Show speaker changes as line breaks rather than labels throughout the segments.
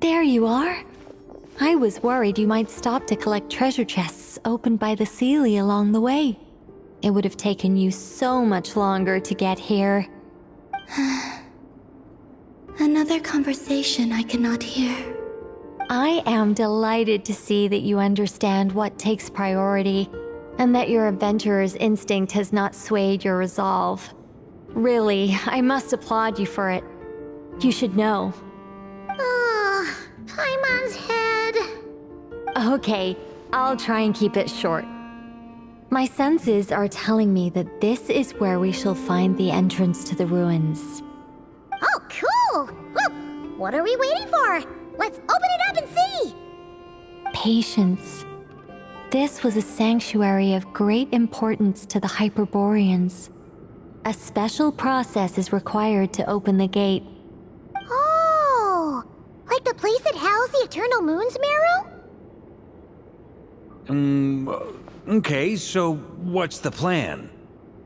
There you are. I was worried you might stop to collect treasure chests opened by the Seelie along the way. It would have taken you so much longer to get here.
Another conversation I cannot hear.
I am delighted to see that you understand what takes priority, and that your adventurer's instinct has not swayed your resolve. Really, I must applaud you for it. You should know.
Paimon's head.
Okay, I'll try and keep it short. My senses are telling me that this is where we shall find the entrance to the ruins.
Oh, cool! Well, what are we waiting for? Let's open it up and see!
Patience. This was a sanctuary of great importance to the Hyperboreans. A special process is required to open the gate.
Oh! Like the place that housed the Eternal Moon's marrow?
Okay, so what's the plan?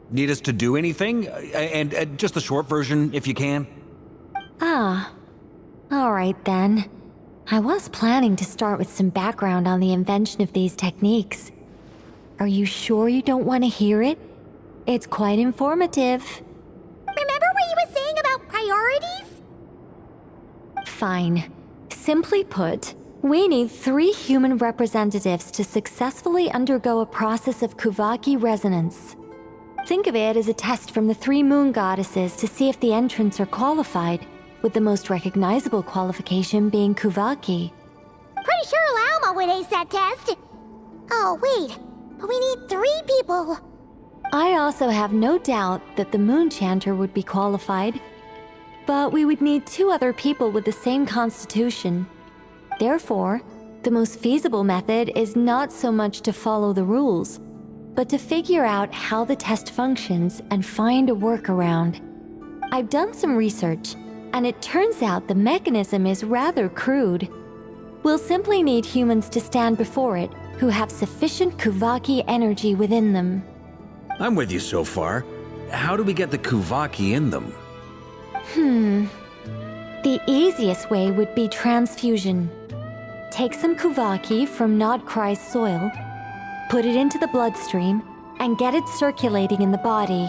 Need us to do anything? And just the short version, if you can.
Ah. Alright then. I was planning to start with some background on the invention of these techniques. Are you sure you don't want to hear it? It's quite informative.
Remember what you were saying about priorities?
Fine. Simply put, we need 3 human representatives to successfully undergo a process of Kuvaki resonance. Think of it as a test from the 3 moon goddesses to see if the entrants are qualified, with the most recognizable qualification being Kuvaki.
Pretty sure Lauma would ace that test. Oh, wait. But we need 3 people.
I also have no doubt that the Moon Chanter would be qualified, but we would need 2 other people with the same constitution. Therefore, the most feasible method is not so much to follow the rules, but to figure out how the test functions and find a workaround. I've done some research, and it turns out the mechanism is rather crude. We'll simply need humans to stand before it who have sufficient Kuvaki energy within them.
I'm with you so far. How do we get the Kuvaki in them?
The easiest way would be transfusion. Take some Kuvaki from Nodcry's soil, put it into the bloodstream, and get it circulating in the body.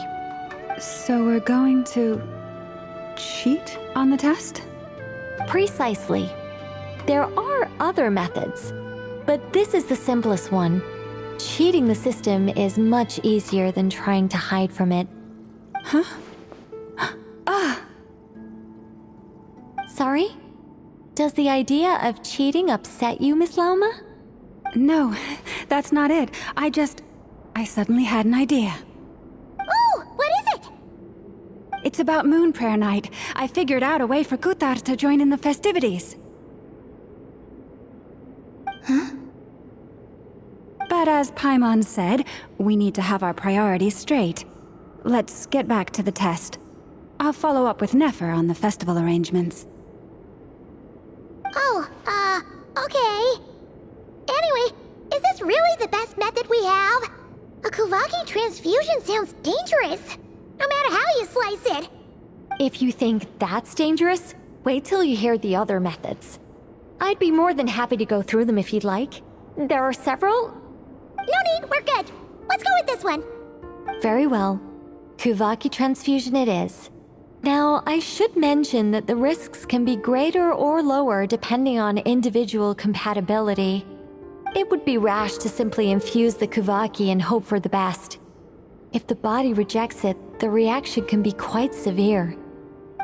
So we're going to cheat on the test?
Precisely. There are other methods, but this is the simplest one. Cheating the system is much easier than trying to hide from it.
Huh?
Sorry? Does the idea of cheating upset you, Miss Lauma?
No, that's not it. I suddenly had an idea.
Oh, what is it?
It's about Moon Prayer Night. I figured out a way for Kuthar to join in the festivities.
Huh?
But as Paimon said, we need to have our priorities straight. Let's get back to the test. I'll follow up with Nefer on the festival arrangements.
Oh, okay. Anyway, is this really the best method we have? A Kuvaki transfusion sounds dangerous, no matter how you slice it.
If you think that's dangerous, wait till you hear the other methods. I'd be more than happy to go through them if you'd like. There are several.
No need, we're good. Let's go with this one.
Very well. Kuvaki transfusion it is. Now, I should mention that the risks can be greater or lower depending on individual compatibility. It would be rash to simply infuse the Kuvaki and hope for the best. If the body rejects it, the reaction can be quite severe.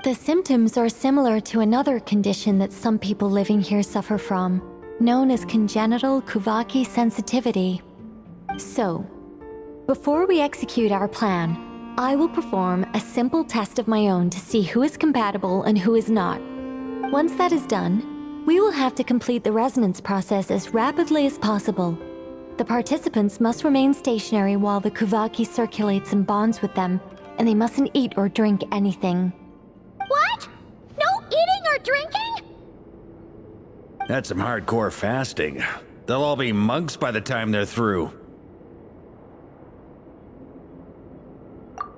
The symptoms are similar to another condition that some people living here suffer from, known as congenital Kuvaki sensitivity. So, before we execute our plan, I will perform a simple test of my own to see who is compatible and who is not. Once that is done, we will have to complete the resonance process as rapidly as possible. The participants must remain stationary while the Kuvaki circulates and bonds with them, and they mustn't eat or drink anything.
What? No eating or drinking?
That's some hardcore fasting. They'll all be monks by the time they're through.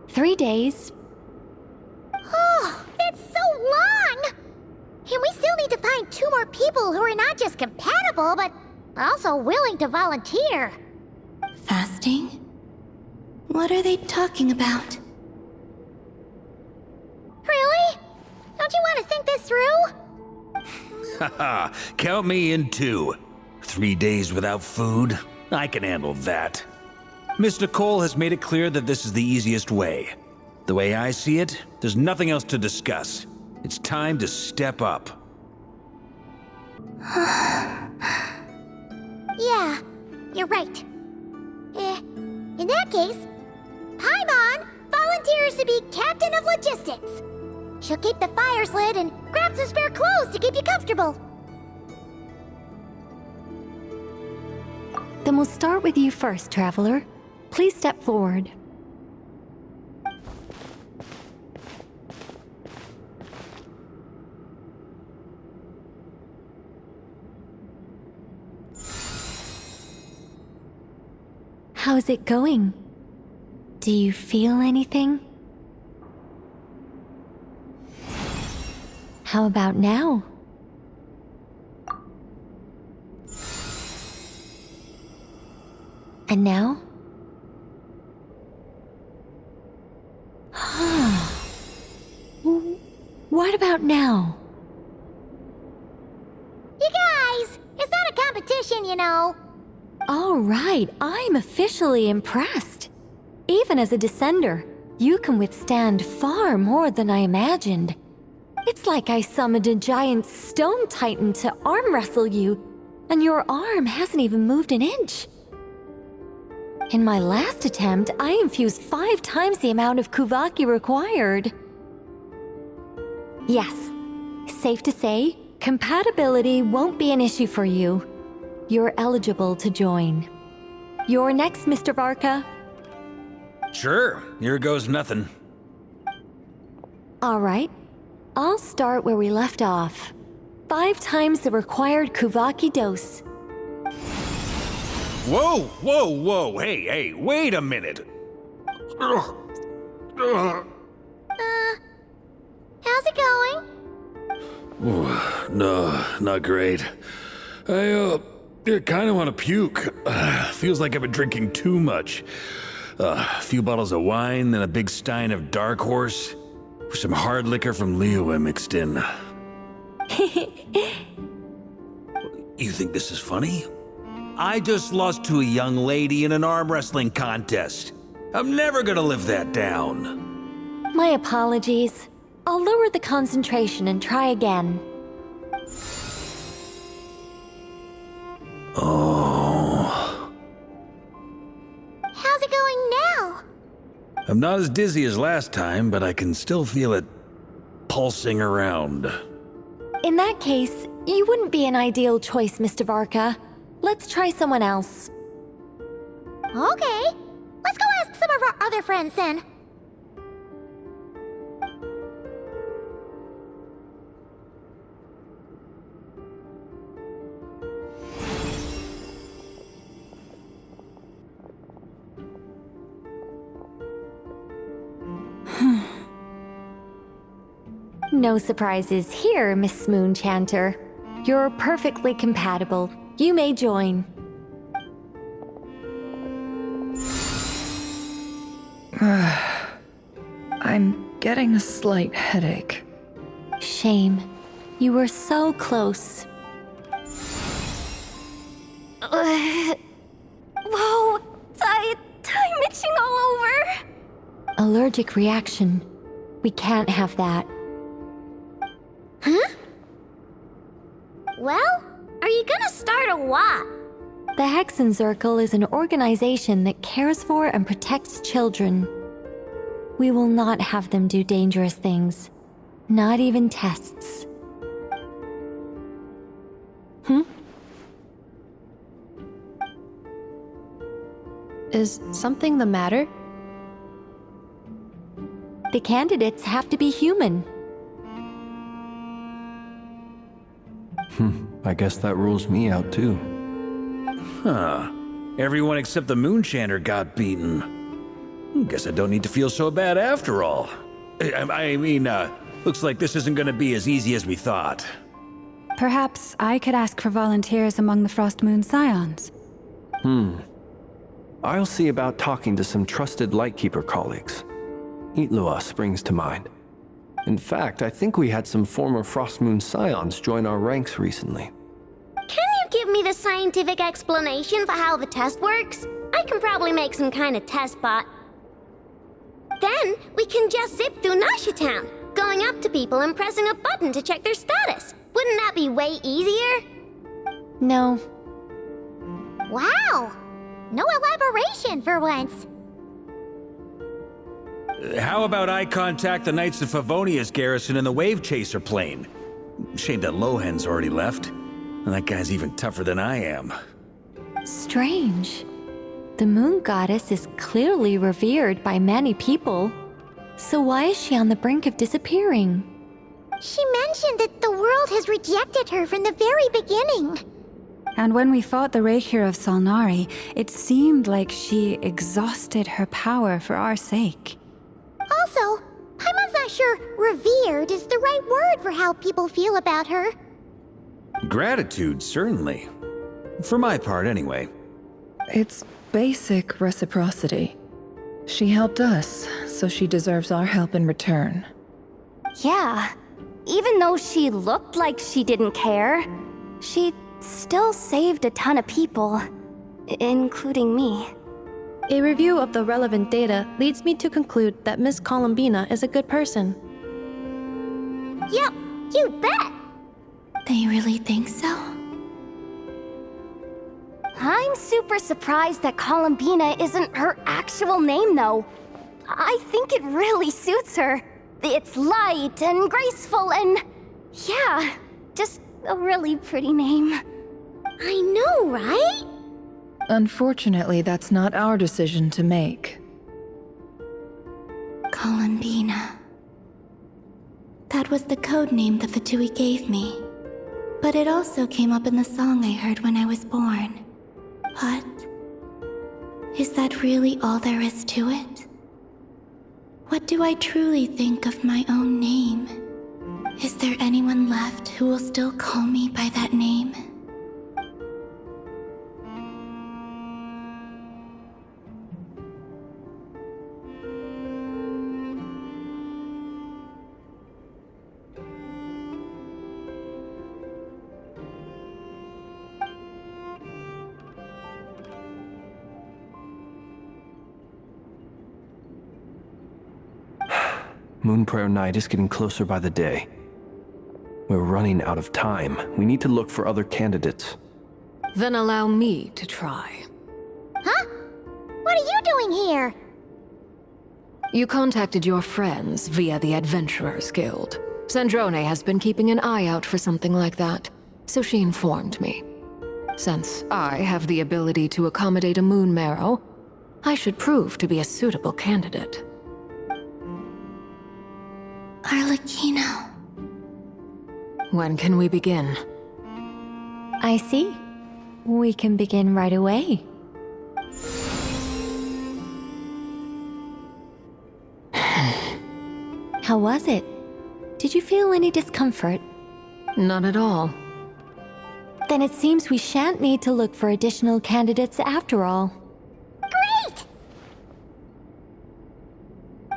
3 days.
Oh, it's so long! And we still need to find find 2 more people who are not just compatible, but also willing to volunteer.
Fasting? What are they talking about?
Really? Don't you want to think this through?
Haha, count me in too. 3 days without food? I can handle that. Miss Nicole has made it clear that this is the easiest way. The way I see it, there's nothing else to discuss. It's time to step up.
Yeah, you're right. In that case, Paimon volunteers to be Captain of Logistics. She'll keep the fires lit and grab some spare clothes to keep you comfortable.
Then we'll start with you first, Traveler. Please step forward. How's it going? Do you feel anything? How about now? And now? What about now?
You guys, it's not a competition, you know.
All right, I'm officially impressed. Even as a descender, you can withstand far more than I imagined. It's like I summoned a giant stone titan to arm wrestle you, and your arm hasn't even moved an inch. In my last attempt, I infused 5 times the amount of Kuvaki required. Yes, safe to say, compatibility won't be an issue for you. You're eligible to join. You're next, Mr. Varka.
Sure, here goes nothing.
All right, I'll start where we left off. 5 times the required Kuvaki dose.
Whoa, whoa, whoa, hey, wait a minute.
How's it going?
No, not great. I kind of want to puke. Feels like I've been drinking too much. A few bottles of wine, then a big stein of Dark Horse, with some hard liquor from Liyue mixed in. You think this is funny? I just lost to a young lady in an arm wrestling contest. I'm never gonna live that down.
My apologies. I'll lower the concentration and try again.
Oh.
How's it going now?
I'm not as dizzy as last time, but I can still feel it pulsing around.
In that case, you wouldn't be an ideal choice, Mr. Varka. Let's try someone else.
Okay, let's go ask some of our other friends then.
No surprises here, Miss Moonchanter. You're perfectly compatible. You may join.
I'm getting a slight headache.
Shame. You were so close.
Whoa, I'm itching all over.
Allergic reaction. We can't have that.
Huh? Well, are you gonna start a what?
The Hexenzirkel is an organization that cares for and protects children. We will not have them do dangerous things. Not even tests.
Is something the matter?
The candidates have to be human.
I guess that rules me out too.
Huh. Everyone except the Moonchanter got beaten. Guess I don't need to feel so bad after all. I mean, looks like this isn't gonna be as easy as we thought.
Perhaps I could ask for volunteers among the Frost Moon Scions.
I'll see about talking to some trusted Lightkeeper colleagues. Itlua springs to mind. In fact, I think we had some former Frost Moon Scions join our ranks recently.
Can you give me the scientific explanation for how the test works? I can probably make some kind of test bot. Then we can just zip through Nasha Town, going up to people and pressing a button to check their status. Wouldn't that be way easier?
No.
Wow! No elaboration for once.
How about I contact the Knights of Favonia's garrison in the Wave Chaser plane? Shame that Lohan's already left. And that guy's even tougher than I am.
Strange. The moon goddess is clearly revered by many people. So why is she on the brink of disappearing?
She mentioned that the world has rejected her from the very beginning.
And when we fought the Reikir of Salnari, it seemed like she exhausted her power for our sake.
Also, Paimon's not sure revered is the right word for how people feel about her.
Gratitude, certainly. For my part, anyway.
It's basic reciprocity. She helped us, so she deserves our help in return.
Yeah. Even though she looked like she didn't care, she still saved a ton of people, including me.
A review of the relevant data leads me to conclude that Miss Columbina is a good person.
Yep, you bet!
They really think so?
I'm super surprised that Columbina isn't her actual name, though. I think it really suits her. It's light and graceful and... yeah, just a really pretty name.
I know, right?
Unfortunately, that's not our decision to make.
Columbina. That was the code name the Fatui gave me. But it also came up in the song I heard when I was born. But... is that really all there is to it? What do I truly think of my own name? Is there anyone left who will still call me by that name?
Moon Prayer Night is getting closer by the day. We're running out of time. We need to look for other candidates.
Then allow me to try.
Huh? What are you doing here?
You contacted your friends via the Adventurers Guild. Sandrone has been keeping an eye out for something like that, so she informed me. Since I have the ability to accommodate a moon marrow, I should prove to be a suitable candidate.
Arlecchino.
When can we begin?
I see. We can begin right away. How was it? Did you feel any discomfort?
Not at all.
Then it seems we shan't need to look for additional candidates after all.
Great!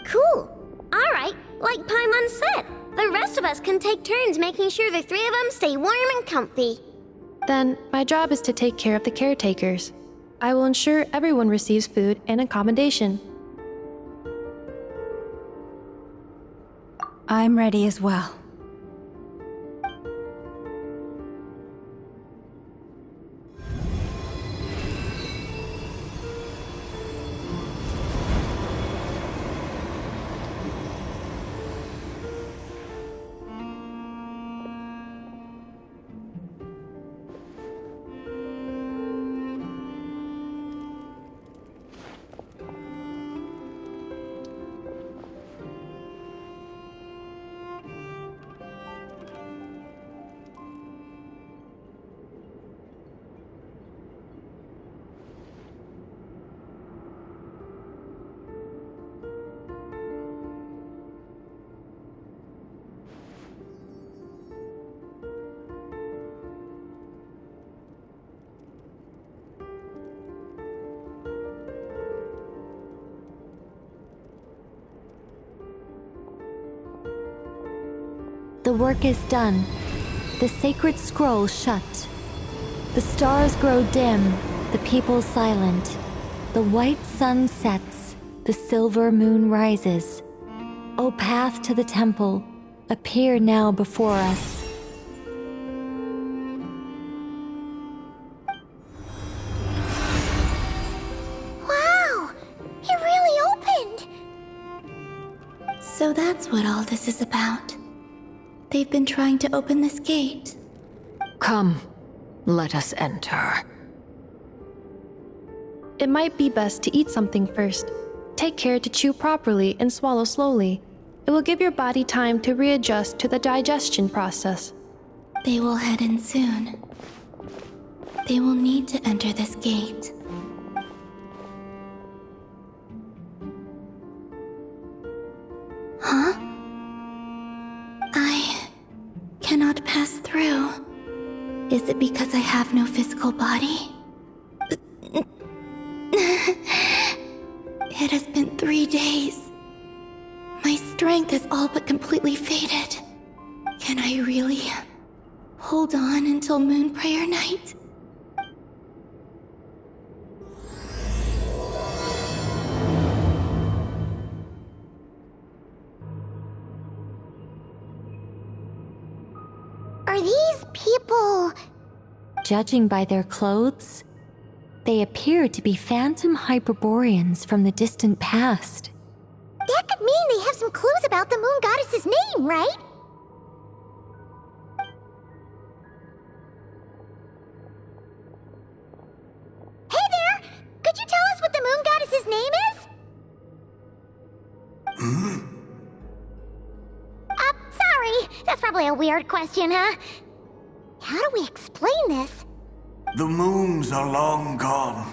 Cool. Alright, like Paimon said, the rest of us can take turns making sure the three of them stay warm and comfy.
Then, my job is to take care of the caretakers. I will ensure everyone receives food and accommodation.
I'm ready as well.
The work is done. The sacred scroll shut. The stars grow dim, the people silent. The white sun sets, the silver moon rises. O path to the temple, appear now before us.
Wow! It really opened!
So that's what all this is about. They've been trying to open this gate.
Come, let us enter.
It might be best to eat something first. Take care to chew properly and swallow slowly. It will give your body time to readjust to the digestion process.
They will head in soon. They will need to enter this gate. Huh? I cannot pass through. Is it because I have no physical body? It has been 3 days. My strength has all but completely faded. Can I really hold on until Moon Prayer Night?
Are these people...
Judging by their clothes, they appear to be phantom Hyperboreans from the distant past.
That could mean they have some clues about the moon goddess's name, right? Hey there! Could you tell us what the moon goddess's name is? Sorry. That's probably a weird question, huh? How do we explain this?
The moons are long gone,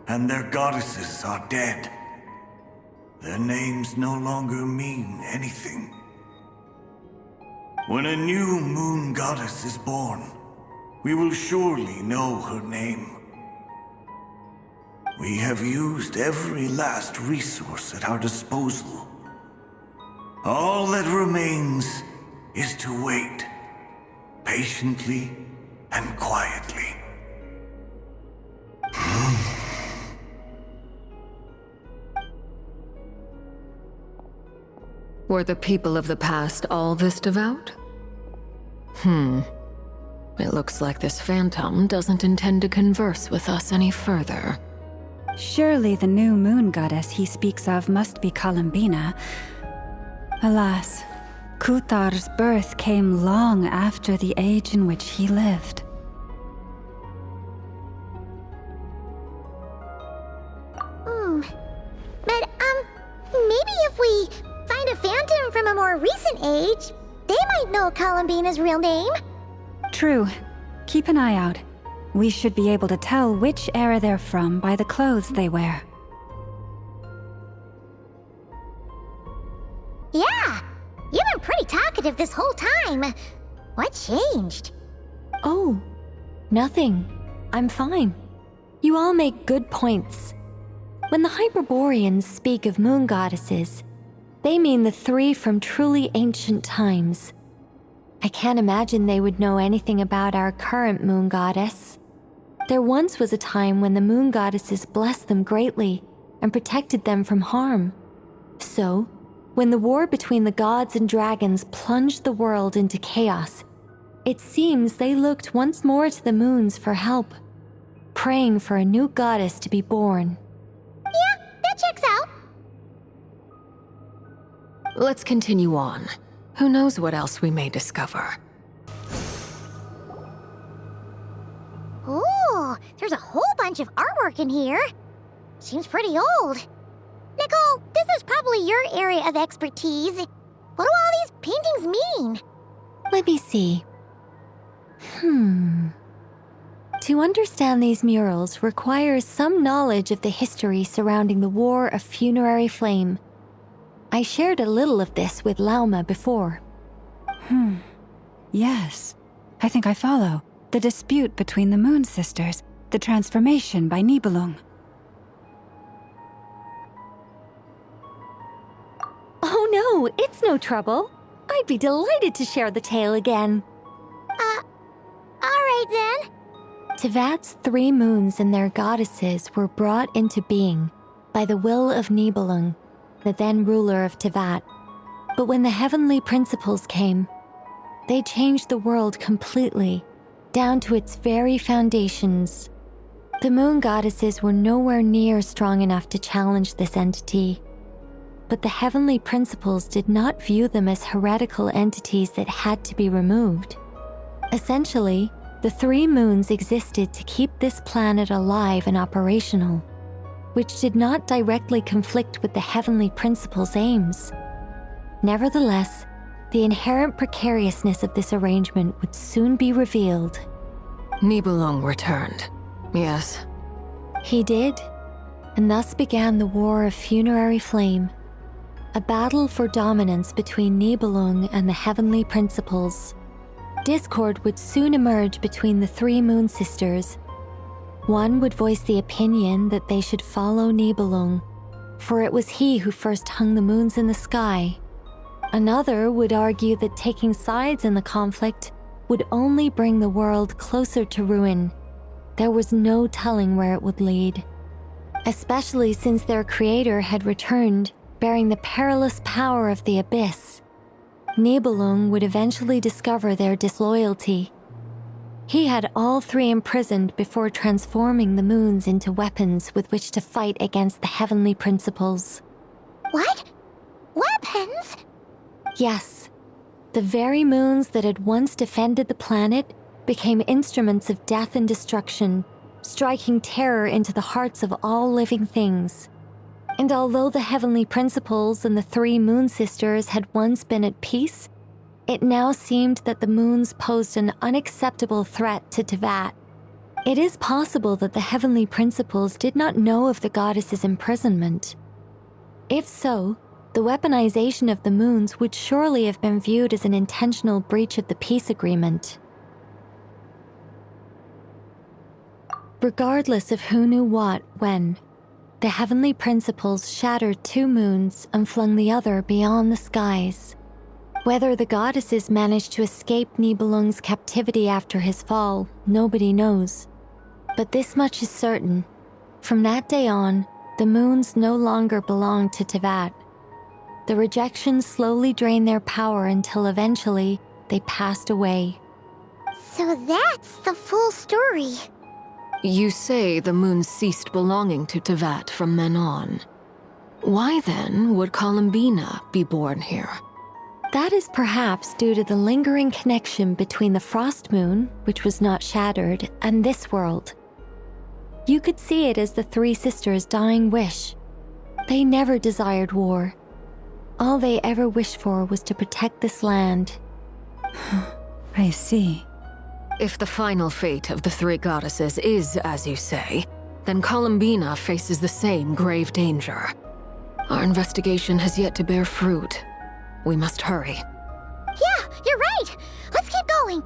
and their goddesses are dead. Their names no longer mean anything. When a new moon goddess is born, we will surely know her name. We have used every last resource at our disposal. All that remains is to wait, patiently and quietly.
Were the people of the past all this devout? It looks like this phantom doesn't intend to converse with us any further.
Surely the new moon goddess he speaks of must be Columbina. Alas, Kuthar's birth came long after the age in which he lived.
But, maybe if we find a phantom from a more recent age, they might know Columbina's real name.
True. Keep an eye out. We should be able to tell which era they're from by the clothes they wear.
Yeah, you've been pretty talkative this whole time. What changed?
Oh, nothing. I'm fine. You all make good points. When the Hyperboreans speak of moon goddesses, they mean the three from truly ancient times. I can't imagine they would know anything about our current moon goddess. There once was a time when the moon goddesses blessed them greatly and protected them from harm. So, when the war between the gods and dragons plunged the world into chaos, it seems they looked once more to the moons for help, praying for a new goddess to be born.
Yeah, that checks out.
Let's continue on. Who knows what else we may discover?
Ooh, there's a whole bunch of artwork in here. Seems pretty old. Nicole, this is probably your area of expertise. What do all these paintings mean?
Let me see. To understand these murals requires some knowledge of the history surrounding the War of Funerary Flame. I shared a little of this with Lauma before.
Yes. I think I follow. The dispute between the Moon Sisters, the transformation by Nibelung.
Oh no, it's no trouble. I I'd be delighted to share the tale again.
Alright then.
Tevat's 3 moons and their goddesses were brought into being by the will of Nibelung, the then ruler of Tevat. But when the heavenly principles came, they changed the world completely, down to its very foundations. The moon goddesses were nowhere near strong enough to challenge this entity. But the heavenly principles did not view them as heretical entities that had to be removed. Essentially, the 3 moons existed to keep this planet alive and operational, which did not directly conflict with the heavenly principles' aims. Nevertheless, the inherent precariousness of this arrangement would soon be revealed.
Nibelung returned. Yes.
He did, and thus began the War of Funerary Flame, a battle for dominance between Nibelung and the heavenly principles. Discord would soon emerge between the 3 moon sisters. One would voice the opinion that they should follow Nibelung, for it was he who first hung the moons in the sky. Another would argue that taking sides in the conflict would only bring the world closer to ruin. There was no telling where it would lead, especially since their creator had returned, bearing the perilous power of the abyss. Nibelung would eventually discover their disloyalty. He had all 3 imprisoned before transforming the moons into weapons with which to fight against the heavenly principles.
What? Weapons?
Yes, the very moons that had once defended the planet became instruments of death and destruction, striking terror into the hearts of all living things. And although the heavenly principles and the 3 moon sisters had once been at peace, it now seemed that the moons posed an unacceptable threat to Tevat. It is possible that the heavenly principles did not know of the goddess's imprisonment. If so, the weaponization of the moons would surely have been viewed as an intentional breach of the peace agreement. Regardless of who knew what, when, the heavenly principles shattered 2 moons and flung the other beyond the skies. Whether the goddesses managed to escape Nibelung's captivity after his fall, nobody knows. But this much is certain. From that day on, the moons no longer belonged to Tevat. The rejection slowly drained their power until eventually they passed away.
So that's the full story.
You say the moons ceased belonging to Tevat from then on. Why then would Columbina be born here?
That is perhaps due to the lingering connection between the Frost Moon, which was not shattered, and this world. You could see it as the 3 sisters' dying wish. They never desired war. All they ever wished for was to protect this land.
I see.
If the final fate of the 3 goddesses is as you say, then Columbina faces the same grave danger. Our investigation has yet to bear fruit. We must hurry.
Yeah, you're right. Let's keep going.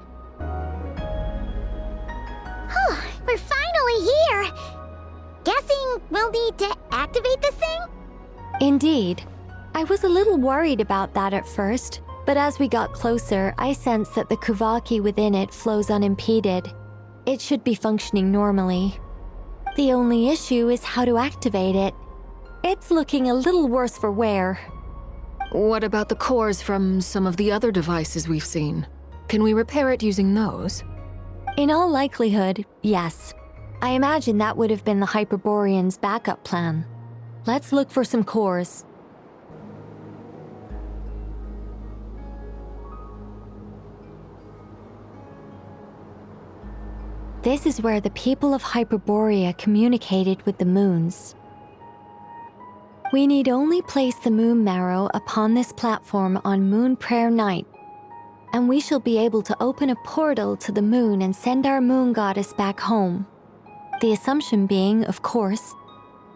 We're finally here. Guessing we'll need to activate this thing?
Indeed. I was a little worried about that at first, but as we got closer, I sensed that the Kuvaki within it flows unimpeded. It should be functioning normally. The only issue is how to activate it. It's looking a little worse for wear.
What about the cores from some of the other devices we've seen? Can we repair it using those?
In all likelihood, yes. I imagine that would have been the Hyperborean's backup plan. Let's look for some cores. This is where the people of Hyperborea communicated with the moons. We need only place the moon marrow upon this platform on Moon Prayer Night, and we shall be able to open a portal to the moon and send our moon goddess back home. The assumption being, of course,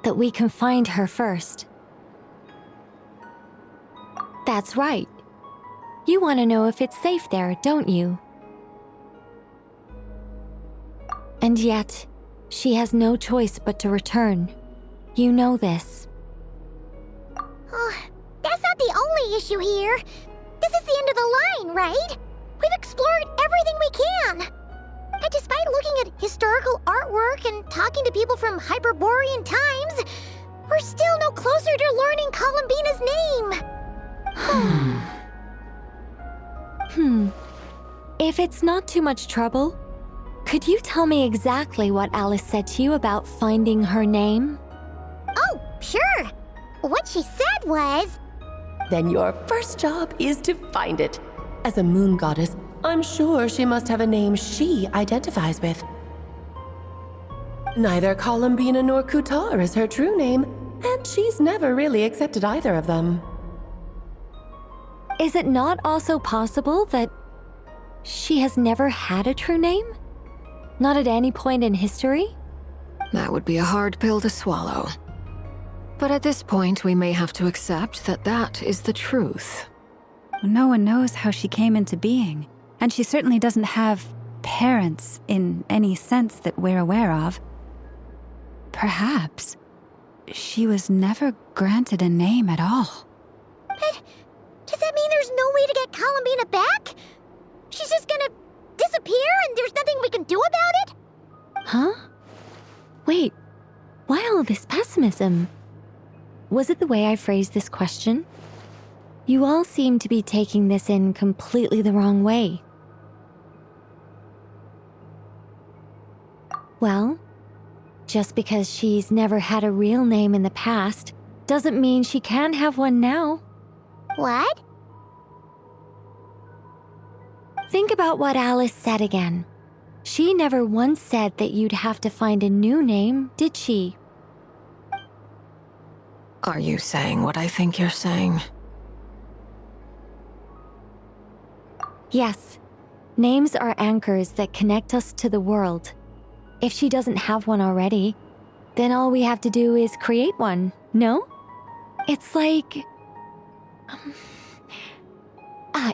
that we can find her first. That's right. You want to know if it's safe there, don't you? And yet, she has no choice but to return. You know this.
Oh, that's not the only issue here. This is the end of the line, right? We've explored everything we can. And despite looking at historical artwork and talking to people from Hyperborean times, we're still no closer to learning Columbina's name.
If it's not too much trouble, could you tell me exactly what Alice said to you about finding her name?
Oh, sure. What she said was...
Then your first job is to find it. As a moon goddess, I'm sure she must have a name she identifies with. Neither Columbina nor Kutar is her true name, and she's never really accepted either of them.
Is it not also possible that she has never had a true name? Not at any point in history?
That would be a hard pill to swallow. But at this point, we may have to accept that that is the truth.
No one knows how she came into being, and she certainly doesn't have parents in any sense that we're aware of. Perhaps she was never granted a name at all.
But does that mean there's no way to get Columbina back? She's just gonna disappear and there's nothing we can do about it?
Huh? Wait, why all this pessimism? Was it the way I phrased this question? You all seem to be taking this in completely the wrong way. Well, just because she's never had a real name in the past doesn't mean she can't have one now.
What?
Think about what Alice said again. She never once said that you'd have to find a new name, did she?
Are you saying what I think you're saying?
Yes. Names are anchors that connect us to the world. If she doesn't have one already, then all we have to do is create one, no? It's like...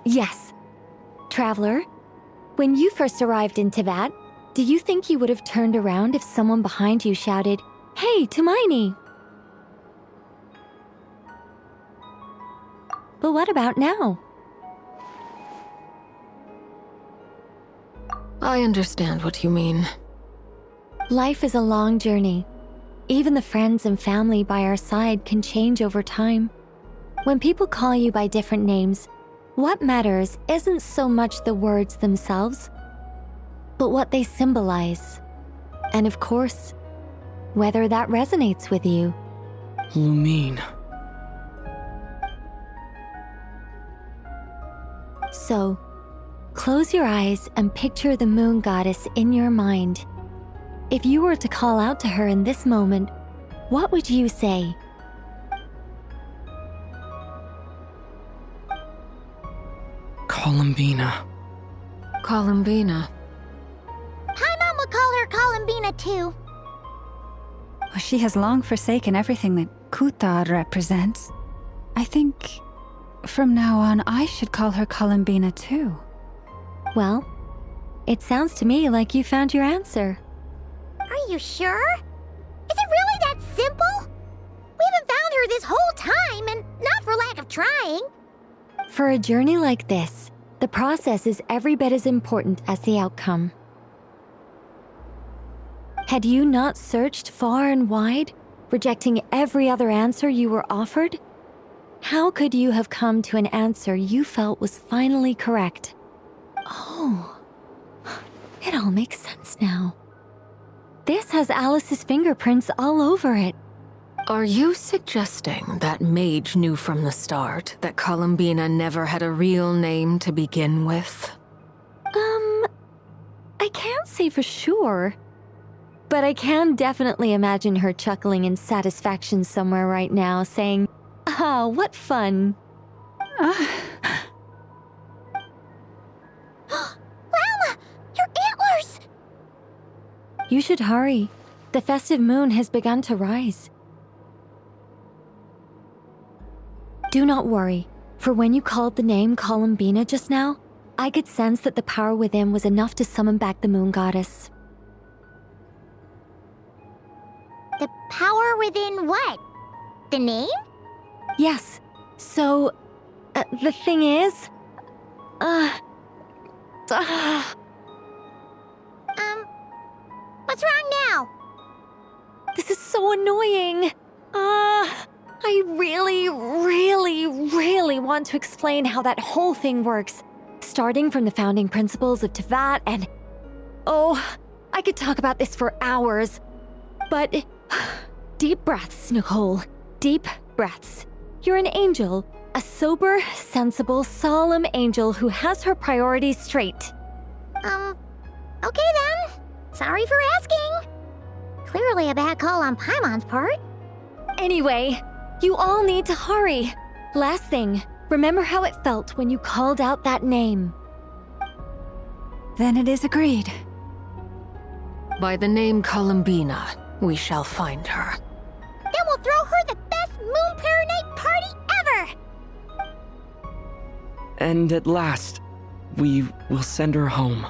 yes. Traveler, when you first arrived in Teyvat, do you think you would have turned around if someone behind you shouted, "Hey, Tumaini"? But what about now?
I understand what you mean.
Life is a long journey. Even the friends and family by our side can change over time. When people call you by different names, what matters isn't so much the words themselves, but what they symbolize. And of course, whether that resonates with you.
Lumine.
So, close your eyes and picture the moon goddess in your mind. If you were to call out to her in this moment, what would you say?
Columbina.
Columbina.
Paimon will call her Columbina too.
Well, she has long forsaken everything that Kutar represents. I think from now on I should call her Columbina too.
Well, it sounds to me like you found your answer.
Are you sure? Is it really that simple? We haven't found her this whole time, and not for lack of trying.
For a journey like this, the process is every bit as important as the outcome. Had you not searched far and wide, rejecting every other answer you were offered? How could you have come to an answer you felt was finally correct? Oh, it all makes sense now. This has Alice's fingerprints all over it.
Are you suggesting that Mage knew from the start that Columbina never had a real name to begin with?
I can't say for sure. But I can definitely imagine her chuckling in satisfaction somewhere right now, saying, "Ah, what fun."
Llama, your antlers!
You should hurry. The festive moon has begun to rise. Do not worry, for when you called the name Columbina just now, I could sense that the power within was enough to summon back the moon goddess.
The power within what? The name?
Yes, so, the thing is,
What's wrong now?
This is so annoying. I really want to explain how that whole thing works. Starting from the founding principles of Teyvat and... Oh, I could talk about this for hours. But... Deep breaths, Nicole. Deep breaths. You're an angel. A sober, sensible, solemn angel who has her priorities straight.
Okay then. Sorry for asking. Clearly a bad call on Paimon's part.
Anyway, you all need to hurry. Last thing, remember how it felt when you called out that name.
Then it is agreed.
By the name Columbina, we shall find her.
Then we'll throw her the best Moon Pair Night party ever!
And at last, we will send her home.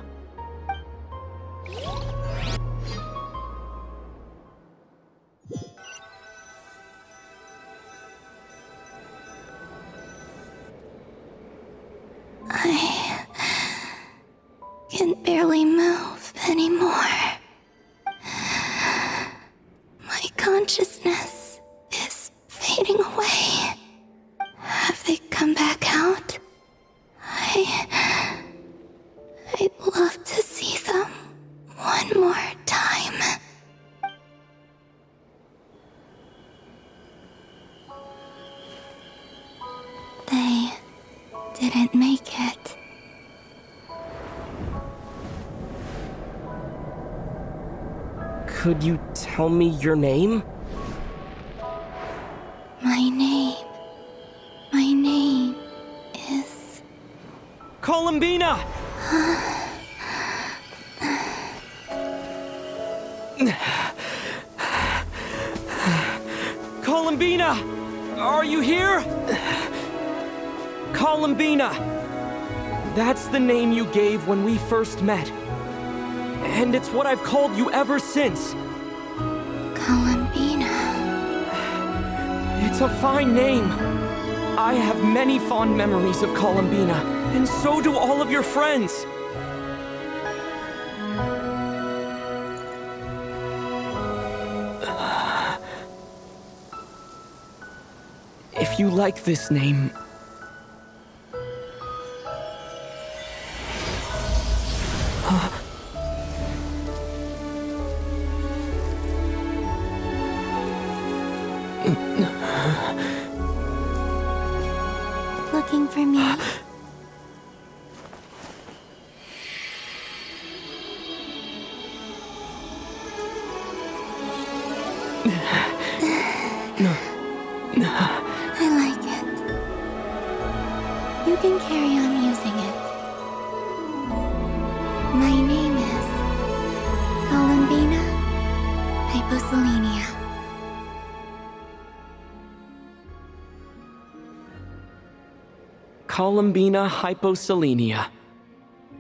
I can barely move anymore. My consciousness is fading away. Have they come back out? I'd love to see them one more time. They didn't make it.
Could you tell me your name?
My name is...
Columbina! Columbina! Are you here? Columbina! That's the name you gave when we first met. And it's what I've called you ever since.
Columbina.
It's a fine name. I have many fond memories of Columbina, and so do all of your friends. If you like this name...
Looking for me? I like it. You can carry on using it. My name is Columbina Hyposelenia.
Columbina Hyposelenia.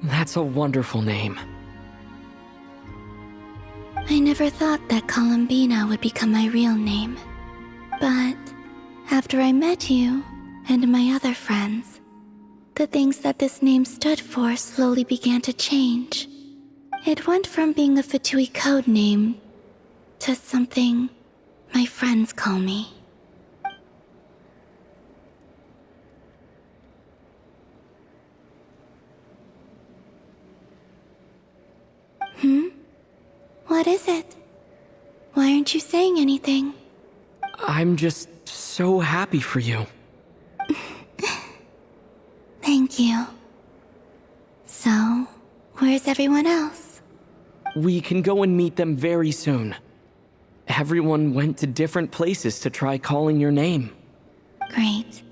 That's a wonderful name.
I never thought that Columbina would become my real name. But after I met you and my other friends, the things that this name stood for slowly began to change. It went from being a Fatui code name to something my friends call me. What is it? Why aren't you saying anything?
I'm just so happy for you.
Thank you. So, where's everyone else?
We can go and meet them very soon. Everyone went to different places to try calling your name.
Great.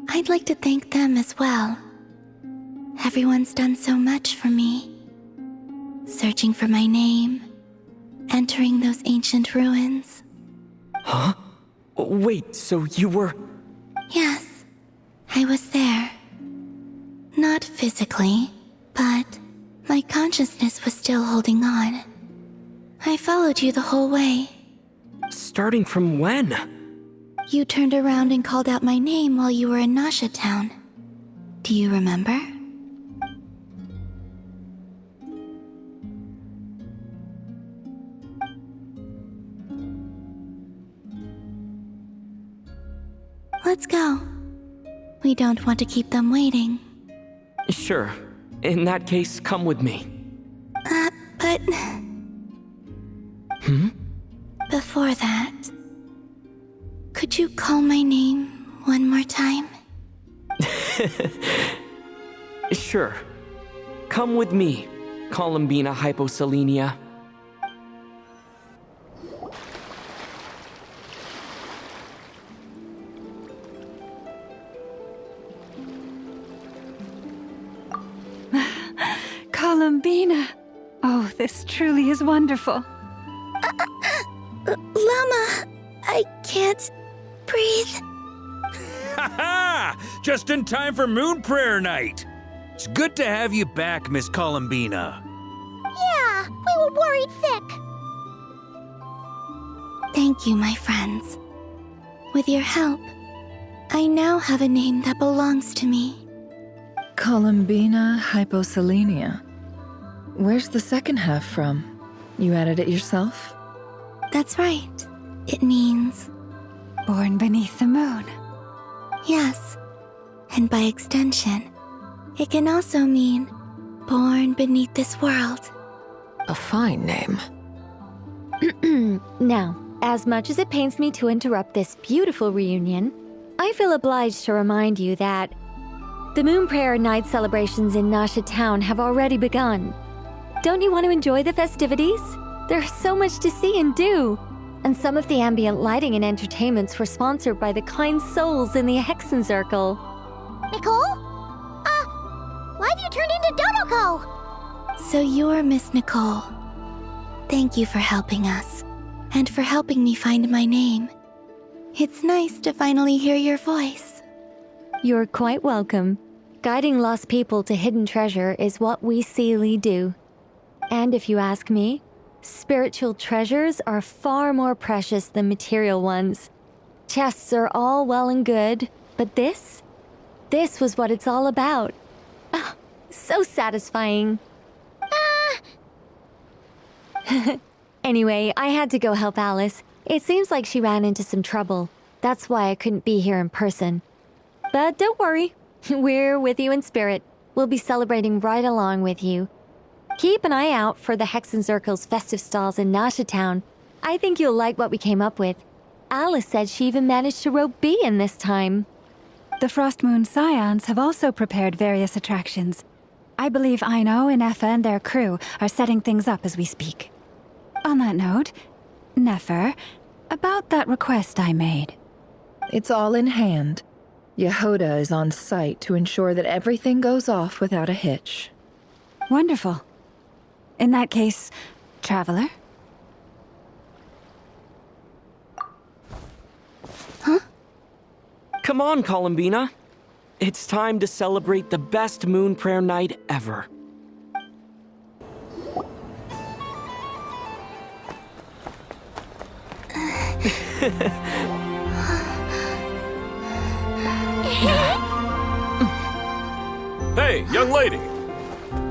I'd like to thank them as well. Everyone's done so much for me. Searching for my name, entering those ancient ruins.
Huh? Wait, so you were...
Yes, I was there. Not physically, but my consciousness was still holding on. I followed you the whole way.
Starting from when?
You turned around and called out my name while you were in Nasha Town. Do you remember? Let's go. We don't want to keep them waiting.
Sure. In that case, come with me.
But... Before that, could you call my name one more time?
Sure. Come with me, Columbina Hyposelenia.
Columbina! Oh, this truly is wonderful.
Llama, I can't breathe.
Ha ha! Just in time for Moon Prayer Night! It's good to have you back, Miss Columbina.
Yeah, we were worried sick.
Thank you, my friends. With your help, I now have a name that belongs to me.
Columbina Hyposelenia. Where's the second half from? You added it yourself?
That's right. It means...
Born beneath the moon.
Yes. And by extension, it can also mean born beneath this world.
A fine name.
Now, as much as it pains me to interrupt this beautiful reunion, I feel obliged to remind you that the Moon Prayer Night celebrations in Nasha Town have already begun. Don't you want to enjoy the festivities? There's so much to see and do. And some of the ambient lighting and entertainments were sponsored by the kind souls in the Hexen Circle.
Nicole? Why have you turned into Dodoko?
So you're Miss Nicole. Thank you for helping us, and for helping me find my name. It's nice to finally hear your voice.
You're quite welcome. Guiding lost people to hidden treasure is what we Seelie do. And if you ask me, spiritual treasures are far more precious than material ones. Chests are all well and good, but this was what it's all about. Oh, so satisfying. Anyway, I had to go help Alice. It seems like she ran into some trouble. That's why I couldn't be here in person. But don't worry, we're with you in spirit. We'll be celebrating right along with you. Keep an eye out for the Hexen Circle's festive stalls in Nasha Town. I think you'll like what we came up with. Alice said she even managed to rope B in this time.
The Frost Moon Scions have also prepared various attractions. I believe Aino and Effa and their crew are setting things up as we speak. On that note, Nefer, about that request I made.
It's all in hand. Yehoda is on site to ensure that everything goes off without a hitch.
Wonderful. In that case, Traveler?
Huh?
Come on, Columbina. It's time to celebrate the best Moon Prayer Night ever.
Hey, young lady.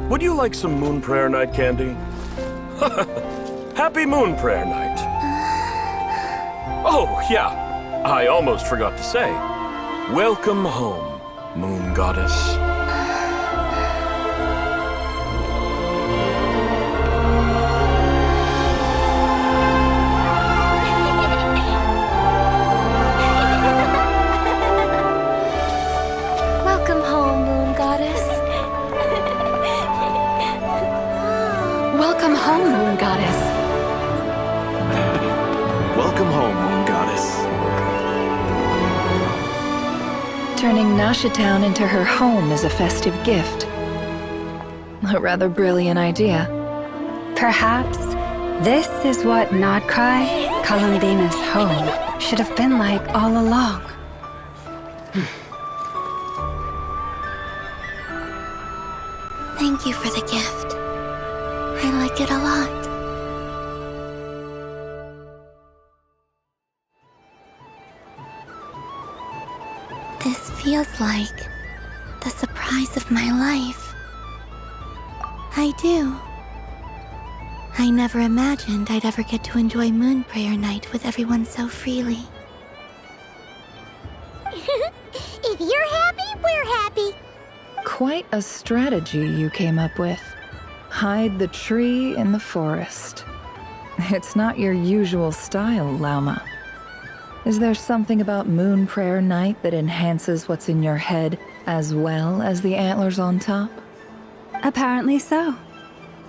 Would you like some Moon Prayer Night candy? Happy Moon Prayer Night. Oh, yeah. I almost forgot to say. Welcome home, Moon Goddess.
Welcome home, Moon Goddess.
Welcome home, Moon Goddess.
Welcome home, Moon Goddess.
Turning Nasha Town into her home is a festive gift. A rather brilliant idea.
Perhaps this is what Nodcry, Columbina's home, should have been like all along.
Thank you for the gift. I like it a lot. This feels like the surprise of my life. I do. I never imagined I'd ever get to enjoy Moon Prayer Night with everyone so freely.
we're happy.
Quite a strategy you came up with. Hide the tree in the forest. It's not your usual style, Lauma. Is there something about Moon Prayer Night that enhances what's in your head as well as the antlers on top?
Apparently so.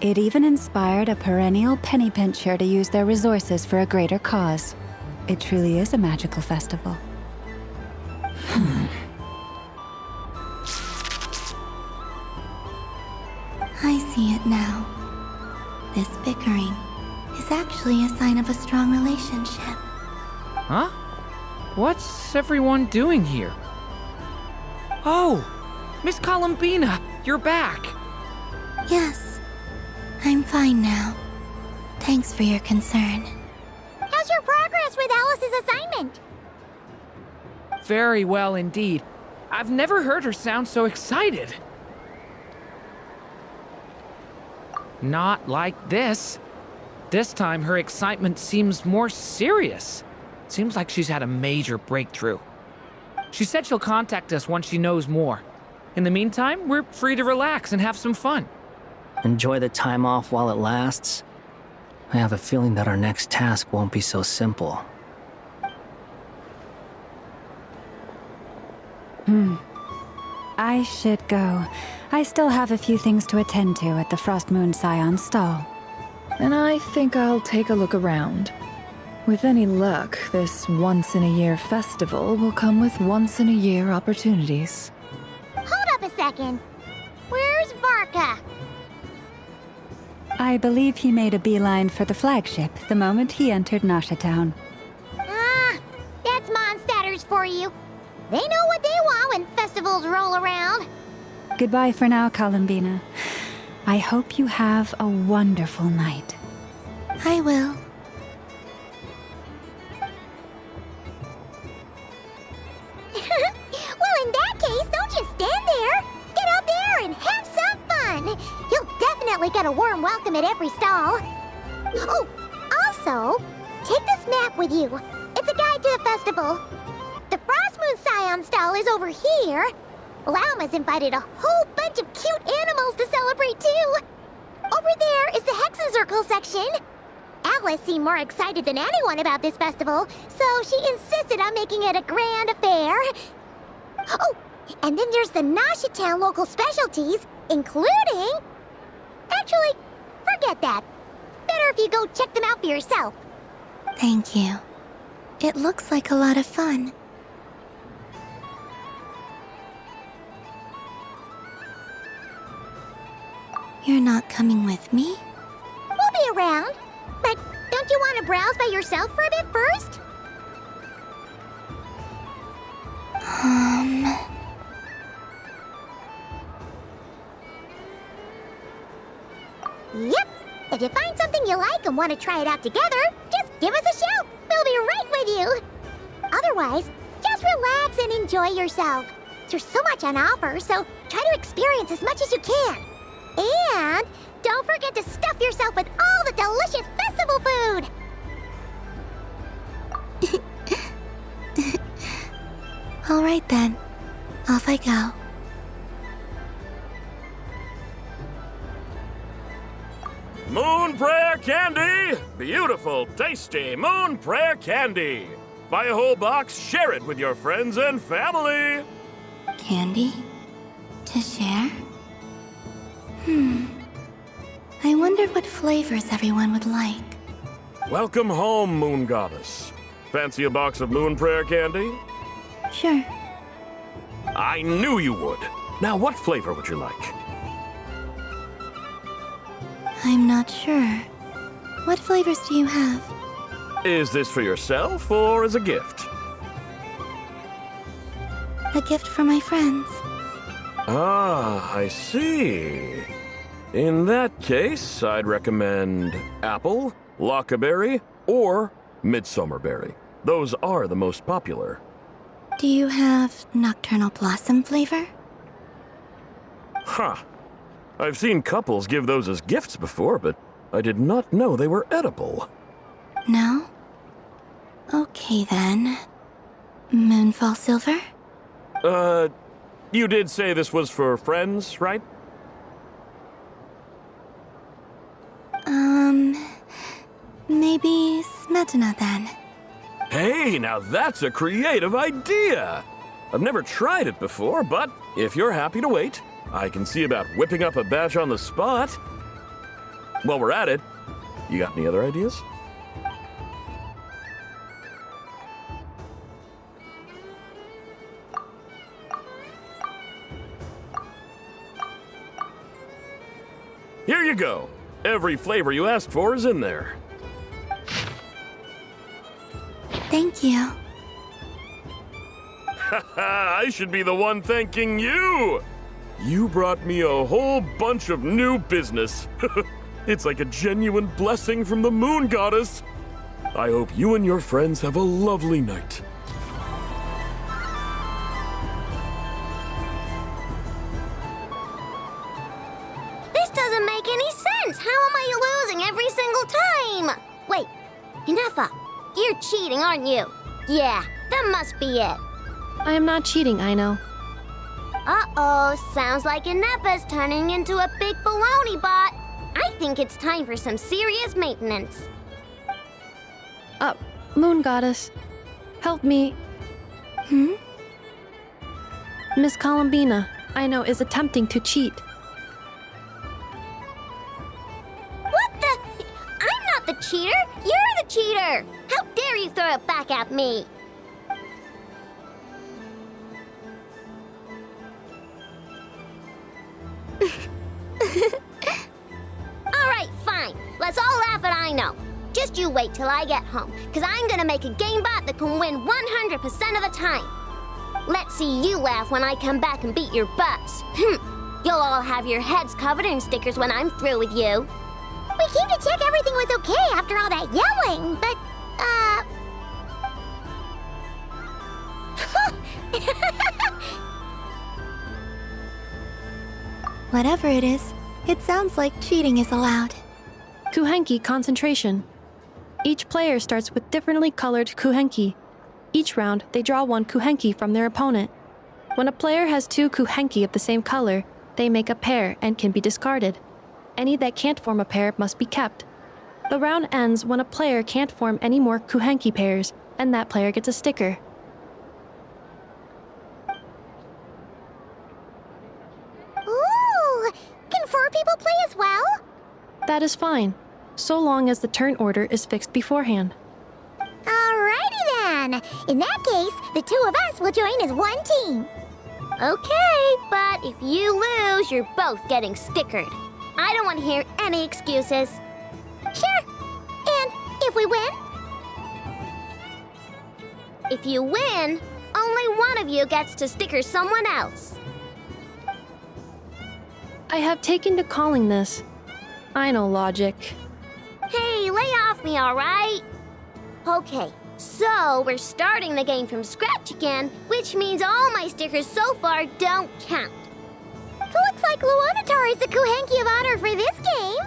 It even inspired a perennial penny pincher to use their resources for a greater cause. It truly is a magical festival.
I see it now. This bickering is actually a sign of a strong relationship.
Huh? What's everyone doing here? Oh! Miss Columbina, you're back!
Yes, I'm fine now. Thanks for your concern.
How's your progress with Alice's assignment?
Very well indeed. I've never heard her sound so excited. Not like this. This time her excitement seems more serious. Seems like she's had a major breakthrough. She said she'll contact us once she knows more. In the meantime, we're free to relax and have some fun.
Enjoy the time off while it lasts. I have a feeling that our next task won't be so simple.
I should go. I still have a few things to attend to at the Frost Moon Scion stall.
And I think I'll take a look around. With any luck, this once-in-a-year festival will come with once-in-a-year opportunities.
Hold up a second. Where's Varka?
I believe he made a beeline for the flagship the moment he entered Nasha Town.
Ah, that's Mondstadters for you. They know what they want when festivals roll around.
Goodbye for now, Columbina. I hope you have a wonderful night.
I will.
Well, in that case, don't just stand there. Get out there and have some fun. You'll definitely get a warm welcome at every stall. Oh, also, take this map with you. It's a guide to the festival. The Frost Moon Scion stall is over here. Lauma's invited a whole bunch of cute animals to celebrate too. Over there is the Hexencircle section. Alice seemed more excited than anyone about this festival, so she insisted on making it a grand affair. Oh, and then there's the Nasha Town local specialties, including... Actually, forget that. Better if you go check them out for yourself.
Thank you. It looks like a lot of fun. You're not coming with me?
We'll be around. But don't you want to browse by yourself for a bit first? Yep. If you find something you like and want to try it out together, just give us a shout. We'll be right with you. Otherwise, just relax and enjoy yourself. There's so much on offer, so try to experience as much as you can. And don't forget to stuff yourself with all the delicious festival food!
All right then. Off I go.
Moon Prayer Candy! Beautiful, tasty Moon Prayer Candy! Buy a whole box, share it with your friends and family!
Candy? To share? I wonder what flavors everyone would like.
Welcome home, Moon Goddess. Fancy a box of Moon Prayer Candy?
Sure.
I knew you would. Now, what flavor would you like?
I'm not sure. What flavors do you have?
Is this for yourself or as a gift?
A gift for my friends.
Ah, I see. In that case, I'd recommend apple, lockaberry, or midsummerberry. Those are the most popular.
Do you have nocturnal blossom flavor?
Huh. I've seen couples give those as gifts before, but I did not know they were edible.
No? Okay then. Moonfall silver?
You did say this was for friends, right?
Maybe Smetana then.
Hey, now that's a creative idea! I've never tried it before, but if you're happy to wait, I can see about whipping up a batch on the spot. While we're at it, you got any other ideas? Here you go. Every flavor you asked for is in there.
Thank you.
Haha, I should be the one thanking you! You brought me a whole bunch of new business. It's like a genuine blessing from the Moon Goddess. I hope you and your friends have a lovely night.
This doesn't make any sense! How am I losing every single time? Wait, Inefa, you're cheating, aren't you? Yeah, that must be it.
I am not cheating, Aino.
Uh-oh, sounds like Inefa's turning into a big baloney bot. I think it's time for some serious maintenance.
Moon Goddess, help me. Miss Columbina, Aino is attempting to cheat.
What the? I'm not the cheater! You're the cheater! How dare you throw it back at me? Alright, fine. Let's all laugh at Aino. Just you wait till I get home, because I'm gonna make a game bot that can win 100% of the time. Let's see you laugh when I come back and beat your butts. You'll all have your heads covered in stickers when I'm through with you.
We came to check everything was okay after all that yelling, but,
Whatever it is, it sounds like cheating is allowed.
Kuhenki concentration. Each player starts with differently colored kuhenki. Each round, they draw one kuhenki from their opponent. When a player has two kuhenki of the same color, they make a pair and can be discarded. Any that can't form a pair must be kept. The round ends when a player can't form any more kuhenki pairs, and that player gets a sticker.
ooh, can 4 people play as well?
That is fine, so long as the turn order is fixed beforehand.
Alrighty then. In that case, the 2 of us will join as one team.
Okay, but if you lose, you're both getting stickered. I don't want to hear any excuses.
Sure. And if we win?
If you win, only one of you gets to sticker someone else.
I have taken to calling this. I know logic.
Hey, lay off me, all right? Okay, so we're starting the game from scratch again, which means all my stickers so far don't count.
Looks like Luonatar is the Kuhenki of honor for this game.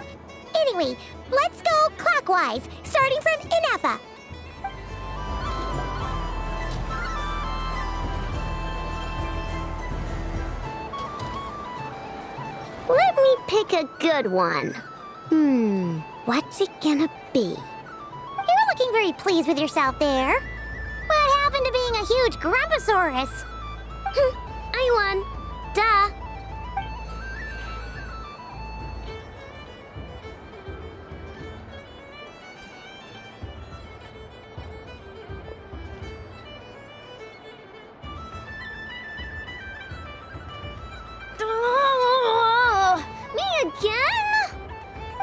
Anyway, let's go clockwise, starting from Inefa.
Let me pick a good one. What's it gonna be?
You're looking very pleased with yourself there. What happened to being a huge Grumposaurus?
I won. Duh. Me again?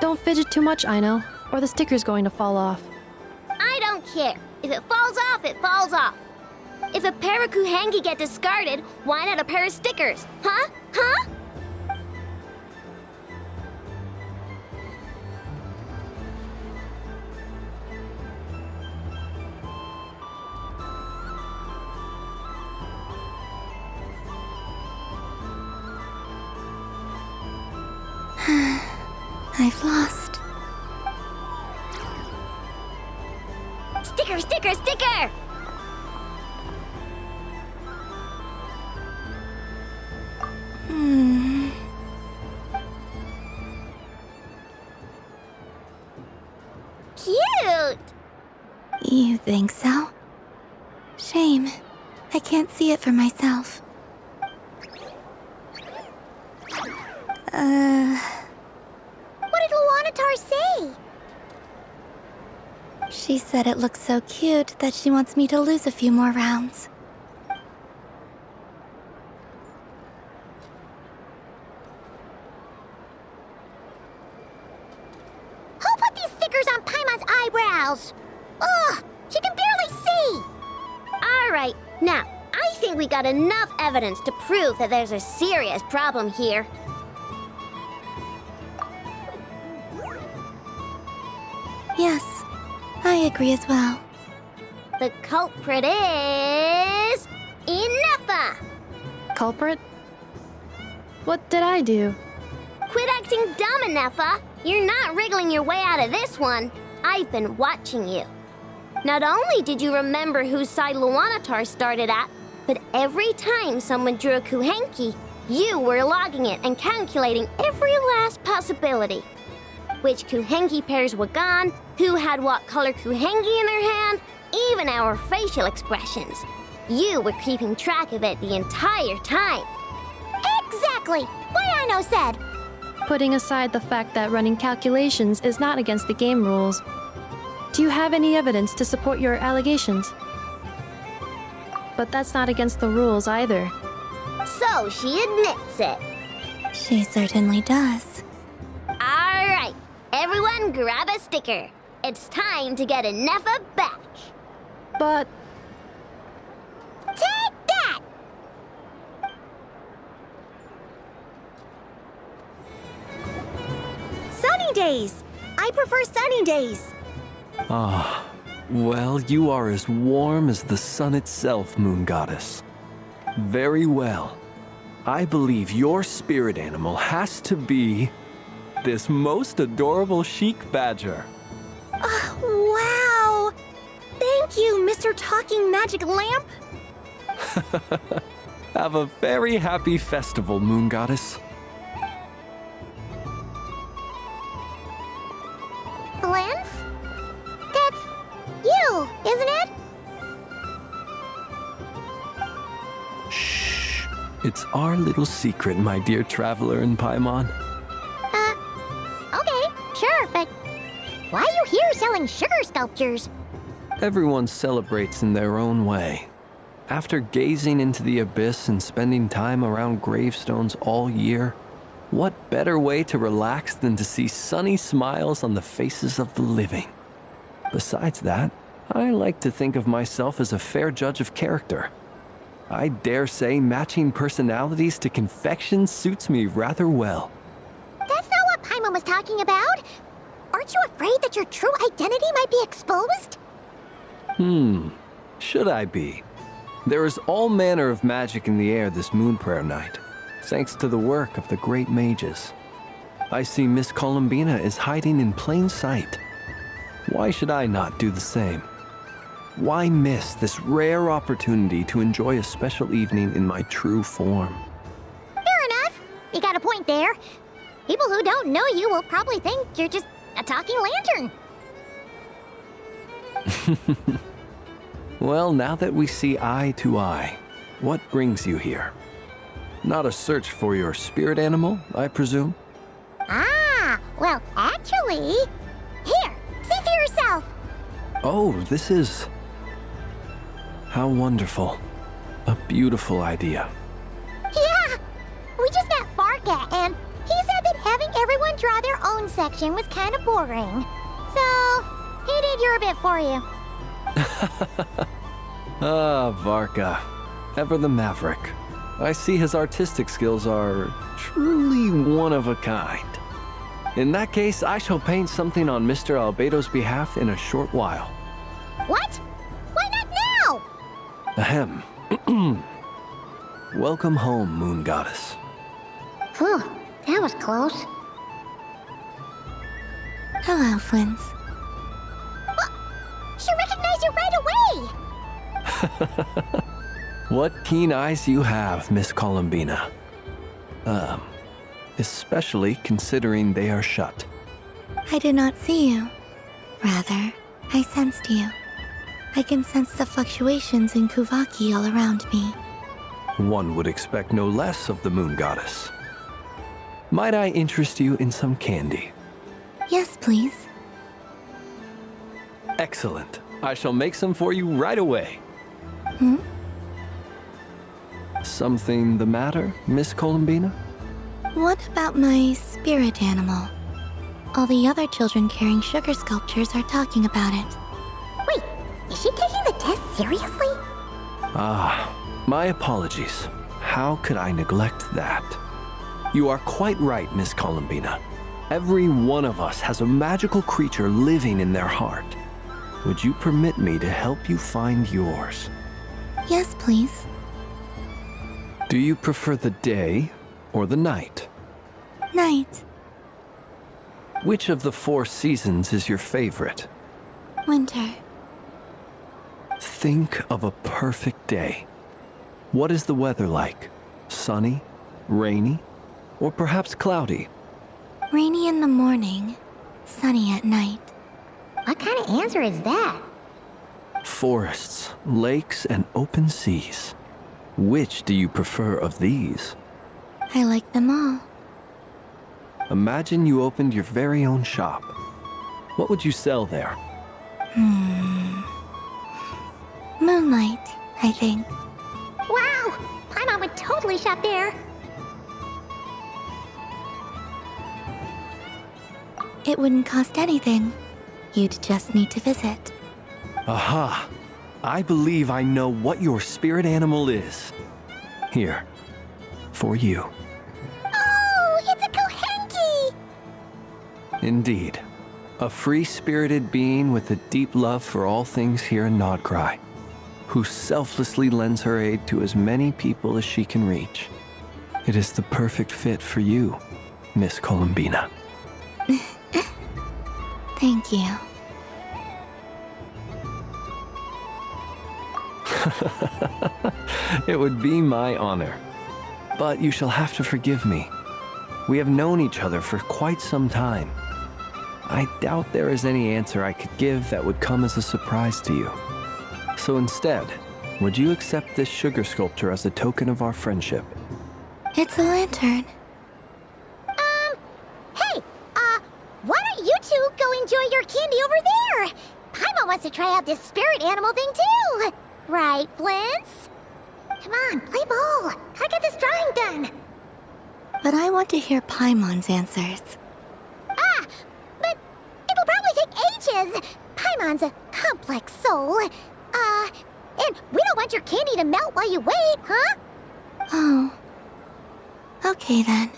Don't fidget too much, Aino, or the sticker's going to fall off.
I don't care. If it falls off, it falls off. If a pair of Kuhenki get discarded, why not a pair of stickers? Huh? Huh?
I've lost.
Sticker, sticker, sticker! cute!
You think so? Shame. I can't see it for myself.
What did Luanatar say?
She said it looks so cute that she wants me to lose a few more rounds.
Who put these stickers on Paimon's eyebrows? Ugh, she can barely see! Alright, now, I think we got enough evidence to prove that there's a serious problem here.
Yes, I agree as well.
The culprit is... Inefa!
Culprit? What did I do?
Quit acting dumb, Inefa! You're not wriggling your way out of this one. I've been watching you. Not only did you remember whose side Luanatar started at, but every time someone drew a Kuhenki, you were logging it and calculating every last possibility. Which Kuhenki pairs were gone, who had what color Kuhenki in their hand, even our facial expressions. You were keeping track of it the entire time. Exactly! Why I no said!
Putting aside the fact that running calculations is not against the game rules, do you have any evidence to support your allegations? But that's not against the rules either.
So she admits it.
She certainly does.
Alright, everyone grab a sticker. It's time to get Inefa back.
But...
Take that! Sunny days! I prefer sunny days.
Ah, well, you are as warm as the sun itself, Moon Goddess. Very well. I believe your spirit animal has to be this most adorable chic badger.
Wow! Thank you, Mr. Talking Magic Lamp.
Have a very happy festival, Moon Goddess.
Lance? That's you, isn't it?
Shh. It's our little secret, my dear traveler in Paimon.
Okay, sure, but why are you here selling sugar sculptures?
Everyone celebrates in their own way. After gazing into the abyss and spending time around gravestones all year, what better way to relax than to see sunny smiles on the faces of the living? Besides that, I like to think of myself as a fair judge of character. I dare say matching personalities to confection suits me rather well.
That's not what Paimon was talking about. Aren't you afraid that your true identity might be exposed?
Should I be? There is all manner of magic in the air this moon prayer night, thanks to the work of the great mages. I see Miss Columbina is hiding in plain sight. Why should I not do the same? Why miss this rare opportunity to enjoy a special evening in my true form?
Fair enough. You got a point there. People who don't know you will probably think you're just a talking lantern.
Well, now that we see eye to eye, what brings you here? Not a search for your spirit animal, I presume?
Ah, well, actually... Here, see for yourself.
Oh, this is... How wonderful. A beautiful idea.
Yeah, we just met Barca, and he said that having everyone draw their own section was kind of boring. So, he did your bit for you.
Ah, Varka. Ever the maverick. I see his artistic skills are truly one of a kind. In that case, I shall paint something on Mr. Albedo's behalf in a short while.
What? Why not now?
Ahem. Welcome home, Moon Goddess.
Phew, that was close.
Hello, Flins.
She recognized you right away!
What keen eyes you have, Miss Columbina. Especially considering they are shut.
I did not see you. Rather, I sensed you. I can sense the fluctuations in Kuvaki all around me.
One would expect no less of the moon goddess. Might I interest you in some candy?
Yes, please.
Excellent. I shall make some for you right away.
Hmm?
Something the matter, Miss Columbina?
What about my spirit animal? All the other children carrying sugar sculptures are talking about it.
Wait, is she taking the test seriously?
Ah, my apologies. How could I neglect that? You are quite right, Miss Columbina. Every one of us has a magical creature living in their heart. Would you permit me to help you find yours?
Yes, please.
Do you prefer the day or the night?
Night.
Which of the 4 seasons is your favorite?
Winter.
Think of a perfect day. What is the weather like? Sunny, rainy, or perhaps cloudy?
Rainy in the morning, sunny at night.
What kind of answer is that?
Forests, lakes, and open seas. Which do you prefer of these?
I like them all.
Imagine you opened your very own shop. What would you sell there?
Moonlight, I think.
Wow! Paimon would totally shop there.
It wouldn't cost anything. You'd just need to visit.
Aha! I believe I know what your spirit animal is. Here, for you.
Oh, it's a Kohenki!
Indeed. A free-spirited being with a deep love for all things here in Nodcry, who selflessly lends her aid to as many people as she can reach. It is the perfect fit for you, Miss Columbina.
Thank you.
It would be my honor. But you shall have to forgive me. We have known each other for quite some time. I doubt there is any answer I could give that would come as a surprise to you. So instead, would you accept this sugar sculpture as a token of our friendship?
It's a lantern.
Hey, why don't you two go enjoy your candy over there? Paimon wants to try out this spirit animal thing too. Right, Flint's? Come on, play ball. I got this drawing done.
But I want to hear Paimon's answers.
But it'll probably take ages. Paimon's a complex soul. And we don't want your candy to melt while you wait, huh?
Oh. Okay then.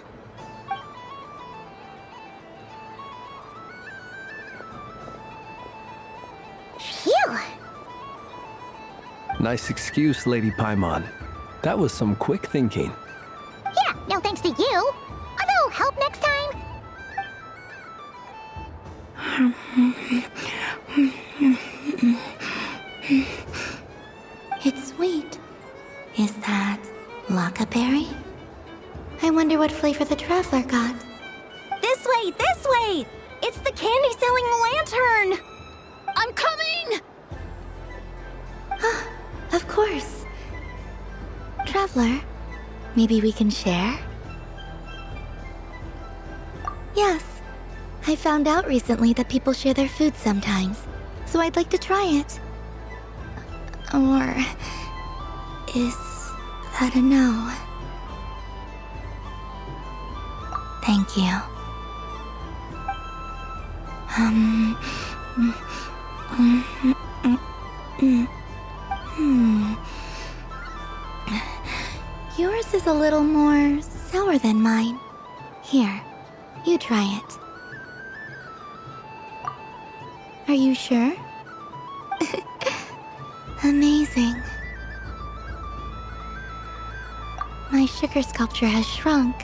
Phew.
Nice excuse, Lady Paimon. That was some quick thinking.
Yeah, no thanks to you. A little help next time.
It's sweet. Is that Lakaberry? I wonder what flavor the traveler got.
This way, this way! It's the candy-selling lantern! I'm coming!
Of course. Traveler, maybe we can share? Yes. I found out recently that people share their food sometimes, so I'd like to try it. Or is that a no? Thank you. Yours is a little more sour than mine. Here, you try it. Are you sure? Amazing. My sugar sculpture has shrunk,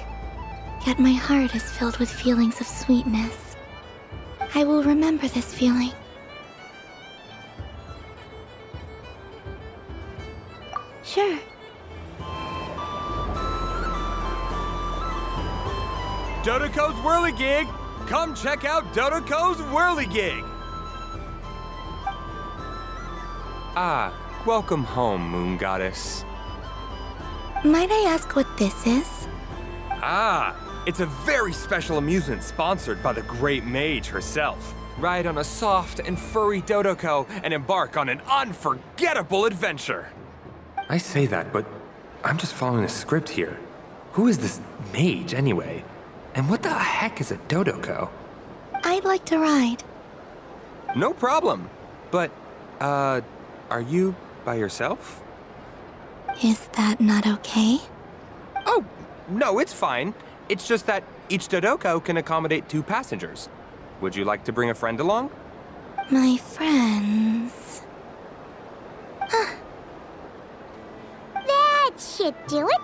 yet my heart is filled with feelings of sweetness. I will remember this feeling. Sure.
Dodoco's Whirligig! Come check out Dodoco's Whirligig! Ah, welcome home, Moon Goddess.
Might I ask what this is?
Ah, it's a very special amusement sponsored by the great mage herself. Ride on a soft and furry Dodoko and embark on an unforgettable adventure. I say that, but I'm just following a script here. Who is this mage, anyway? And what the heck is a Dodoko?
I'd like to ride.
No problem. But, are you by yourself?
Is that not okay?
Oh, no, it's fine. It's just that each Dodoko can accommodate 2 passengers. Would you like to bring a friend along?
My friends...
That should do it.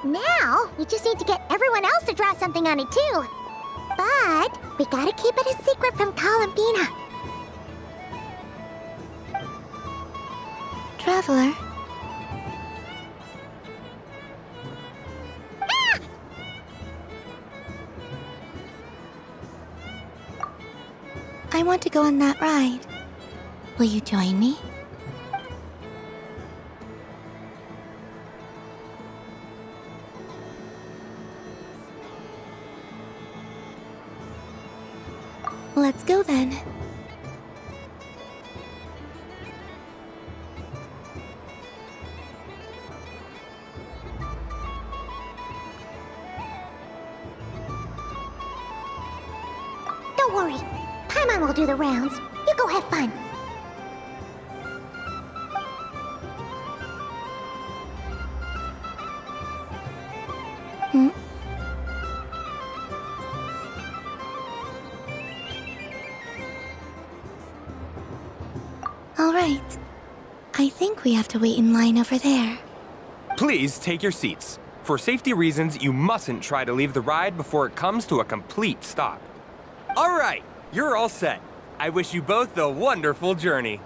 Now, we just need to get everyone else to draw something on it too. But we gotta keep it a secret from Columbina.
Traveler.
Ah!
I want to go on that ride. Will you join me? Let's go then.
Don't worry. Paimon will do the rounds. You go have fun.
Hmm? All right. I think we have to wait in line over there.
Please take your seats. For safety reasons, you mustn't try to leave the ride before it comes to a complete stop. All right, you're all set. I wish you both a wonderful journey.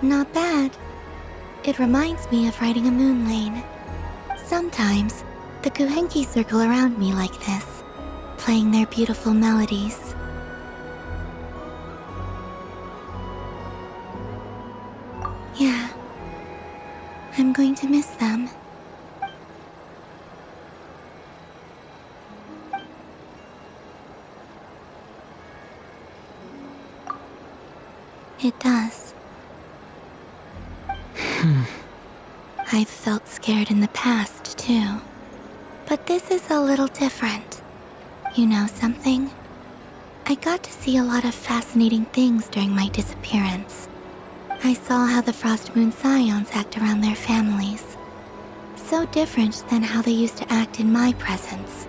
Not bad. It reminds me of riding a moon lane. Sometimes, the Kuhenki circle around me like this, playing their beautiful melodies. Yeah, I'm going to miss them. It does. I've felt scared in the past, too. But this is a little different. You know something? I got to see a lot of fascinating things during my disappearance. I saw how the Frost Moon Scions act around their families. So different than how they used to act in my presence.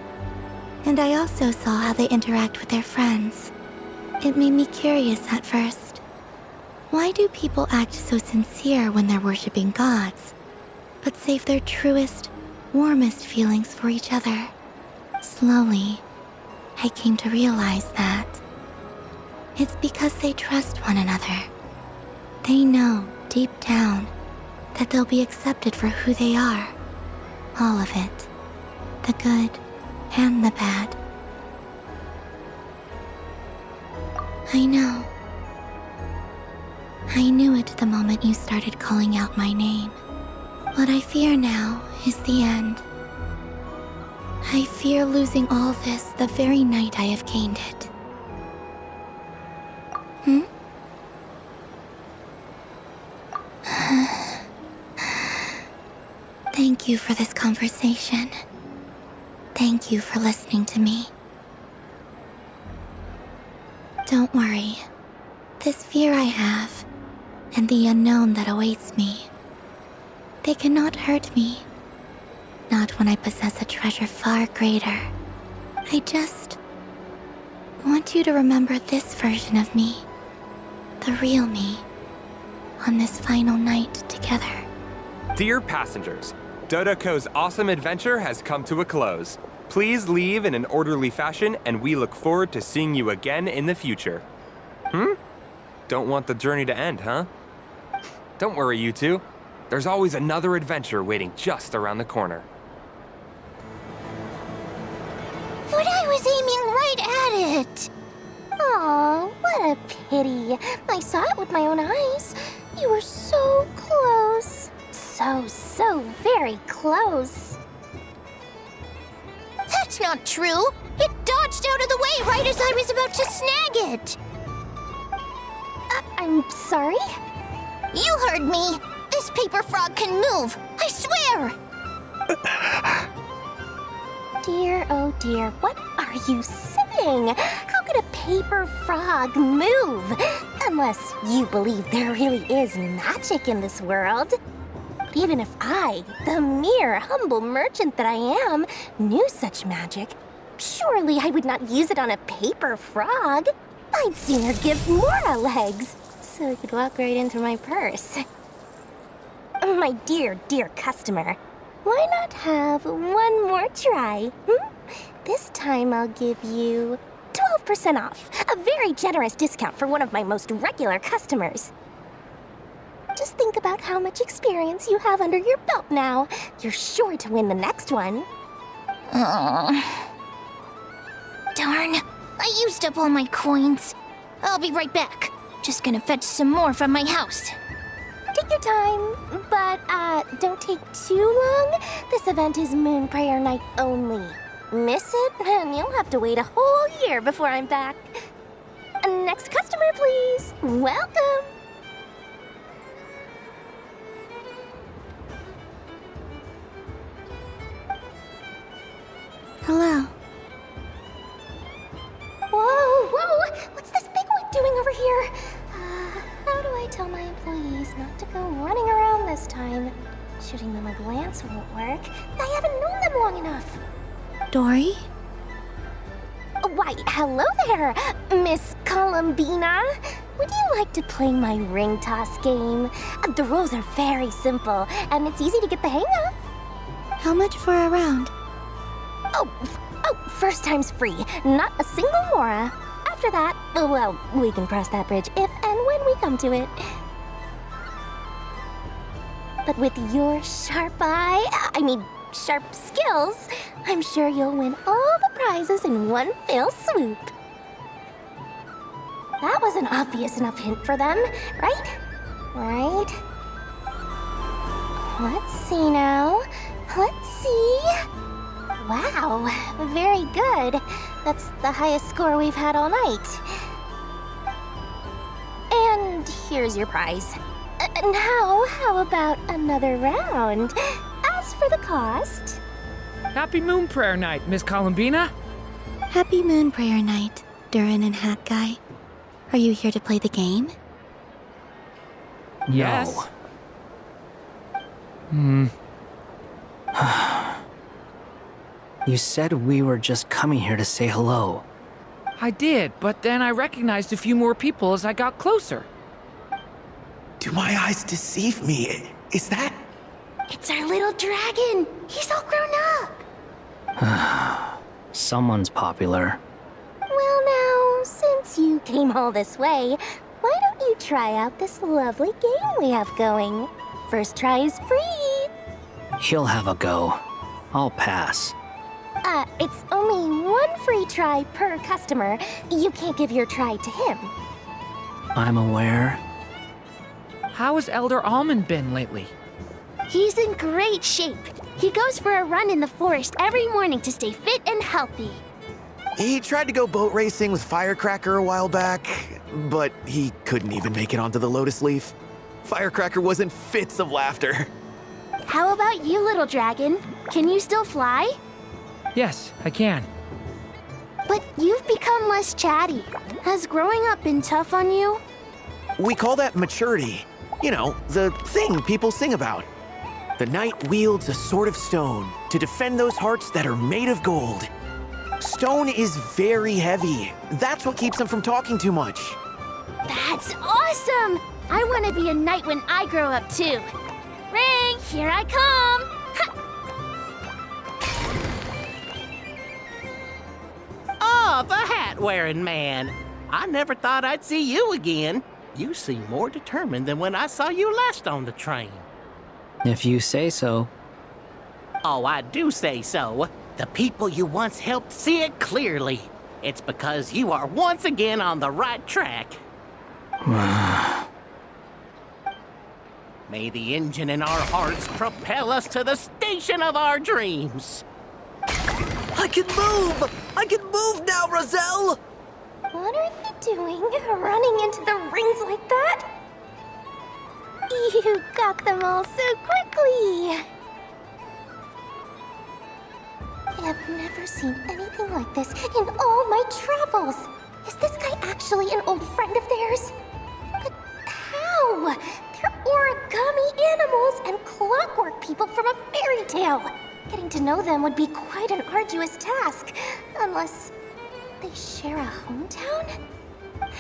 And I also saw how they interact with their friends. It made me curious at first. Why do people act so sincere when they're worshipping gods, but save their truest, warmest feelings for each other? Slowly, I came to realize that it's because they trust one another. They know, deep down, that they'll be accepted for who they are. All of it. The good and the bad. I know. I knew it the moment you started calling out my name. What I fear now is the end. I fear losing all this the very night I have gained it. Hmm? Thank you for this conversation. Thank you for listening to me. Don't worry. This fear I have, and the unknown that awaits me, they cannot hurt me. Not when I possess a treasure far greater. I just want you to remember this version of me, the real me, on this final night together.
Dear passengers, Dodoko's awesome adventure has come to a close. Please leave in an orderly fashion, and we look forward to seeing you again in the future. Don't want the journey to end, huh? Don't worry, you two. There's always another adventure waiting just around the corner.
But I was aiming right at it! Aw, what a pity. I saw it with my own eyes. You were so close. So very close. That's not true! It dodged out of the way right as I was about to snag it!
I'm sorry?
You heard me! This paper frog can move! I swear!
Dear, oh dear, what are you saying? How could a paper frog move? Unless you believe there really is magic in this world. But even if I, the mere humble merchant that I am, knew such magic, surely I would not use it on a paper frog. I'd sooner give Mora legs, so I could walk right into my purse. My dear, dear customer, why not have one more try? This time I'll give you 12% off, a very generous discount for one of my most regular customers. Just think about how much experience you have under your belt now. You're sure to win the next one.
Darn, I used up all my coins. I'll be right back. Just gonna fetch some more from my house.
Take your time, but don't take too long. This event is Moon Prayer Night only. Miss it, and you'll have to wait a whole year before I'm back. Next customer, please. Welcome.
Hello.
Whoa! What's this big one doing over here? How do I tell my employees not to go running around this time? Shooting them a glance won't work. I haven't known them long enough.
Dory?
Why, hello there, Miss Columbina. Would you like to play my ring toss game? The rules are very simple, and it's easy to get the hang of.
How much for a round?
Oh, first time's free. Not a single Mora. After that, well, we can cross that bridge if and when we come to it. But with your sharp skills, I'm sure you'll win all the prizes in one fell swoop. That was an obvious enough hint for them, right? Right? Let's see now. Let's see. Wow, very good. That's the highest score we've had all night. And here's your prize. Now, how about another round? As for the cost...
Happy Moon Prayer Night, Miss Columbina.
Happy Moon Prayer Night, Durin and Hat Guy. Are you here to play the game?
Yes.
You said we were just coming here to say hello.
I did, but then I recognized a few more people as I got closer.
Do my eyes deceive me? Is that...
It's our little dragon. He's all grown up.
Someone's popular.
Well now, since you came all this way, why don't you try out this lovely game we have going? First try is free.
He'll have a go. I'll pass.
It's only one free try per customer. You can't give your try to him.
I'm aware.
How has Elder Almond been lately?
He's in great shape. He goes for a run in the forest every morning to stay fit and healthy.
He tried to go boat racing with Firecracker a while back, but he couldn't even make it onto the Lotus Leaf. Firecracker was in fits of laughter.
How about you, little dragon? Can you still fly?
Yes, I can.
But you've become less chatty. Has growing up been tough on you?
We call that maturity. You know, the thing people sing about. The knight wields a sword of stone to defend those hearts that are made of gold. Stone is very heavy. That's what keeps him from talking too much.
That's awesome! I want to be a knight when I grow up too. Ring, here I come!
the hat-wearing man. I never thought I'd see you again. You seem more determined than when I saw you last on the train.
If you say so.
Oh, I do say so. The people you once helped see it clearly. It's because you are once again on the right track. May the engine in our hearts propel us to the station of our dreams.
I can move! I can move now, Roselle!
What are they doing, running into the rings like that? You got them all so quickly! I've never seen anything like this in all my travels. Is this guy actually an old friend of theirs? But how? They're origami animals and clockwork people from a fairy tale. Getting to know them would be quite an arduous task, unless they share a hometown?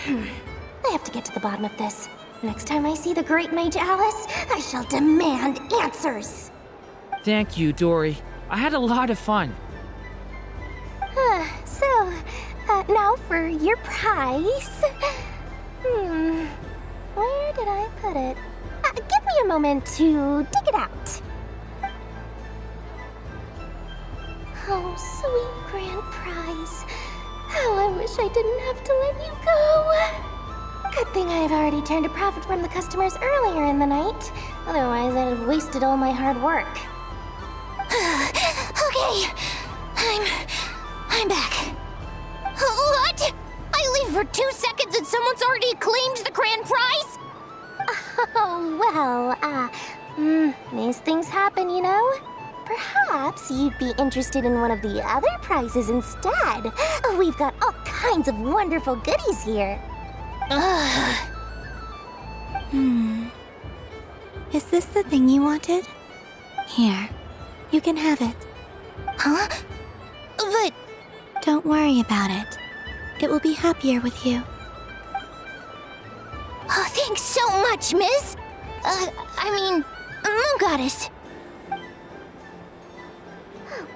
I have to get to the bottom of this. Next time I see the Great Mage Alice, I shall demand answers.
Thank you, Dory. I had a lot of fun.
Now for your prize. Where did I put it? Give me a moment to dig it out. Oh, sweet grand prize. How I wish I didn't have to let you go. Good thing I've already turned a profit from the customers earlier in the night. Otherwise, I'd have wasted all my hard work. Okay, I'm back. What? I leave for 2 seconds and someone's already claimed the grand prize? Oh, well, these things happen, you know? Perhaps you'd be interested in one of the other prizes instead. We've got all kinds of wonderful goodies here.
Is this the thing you wanted? Here, you can have it.
Huh? But...
Don't worry about it. It will be happier with you.
Oh, thanks so much, miss. Moon Goddess.
Oh,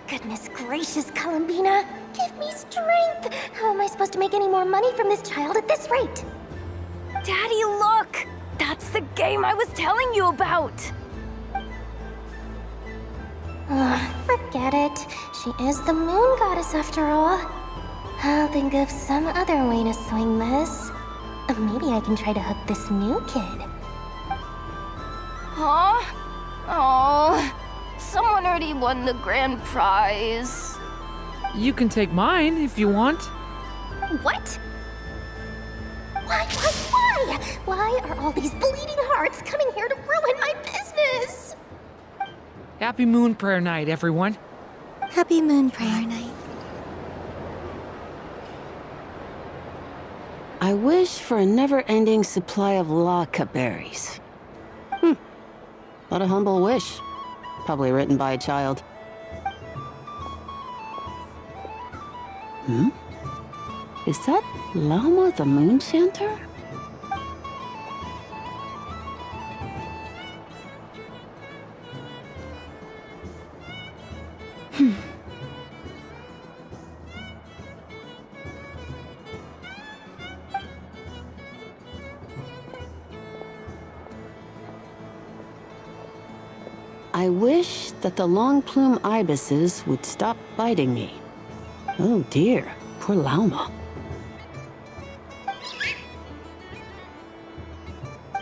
goodness gracious, Columbina. Give me strength. How am I supposed to make any more money from this child at this rate?
Daddy, look! That's the game I was telling you about!
Forget it. She is the Moon Goddess after all. I'll think of some other way to swing this. Maybe I can try to hook this new kid.
Huh? Oh, someone already won the grand prize.
You can take mine if you want.
What? Why? Why are all these bleeding hearts coming here to ruin my business?
Happy Moon Prayer Night, everyone.
Happy Moon Prayer Night.
I wish for a never-ending supply of laka berries. What a humble wish. Probably written by a child. Is that Llama the Moon Chanter? I wish that the long plume ibises would stop biting me. Oh dear, poor Llama.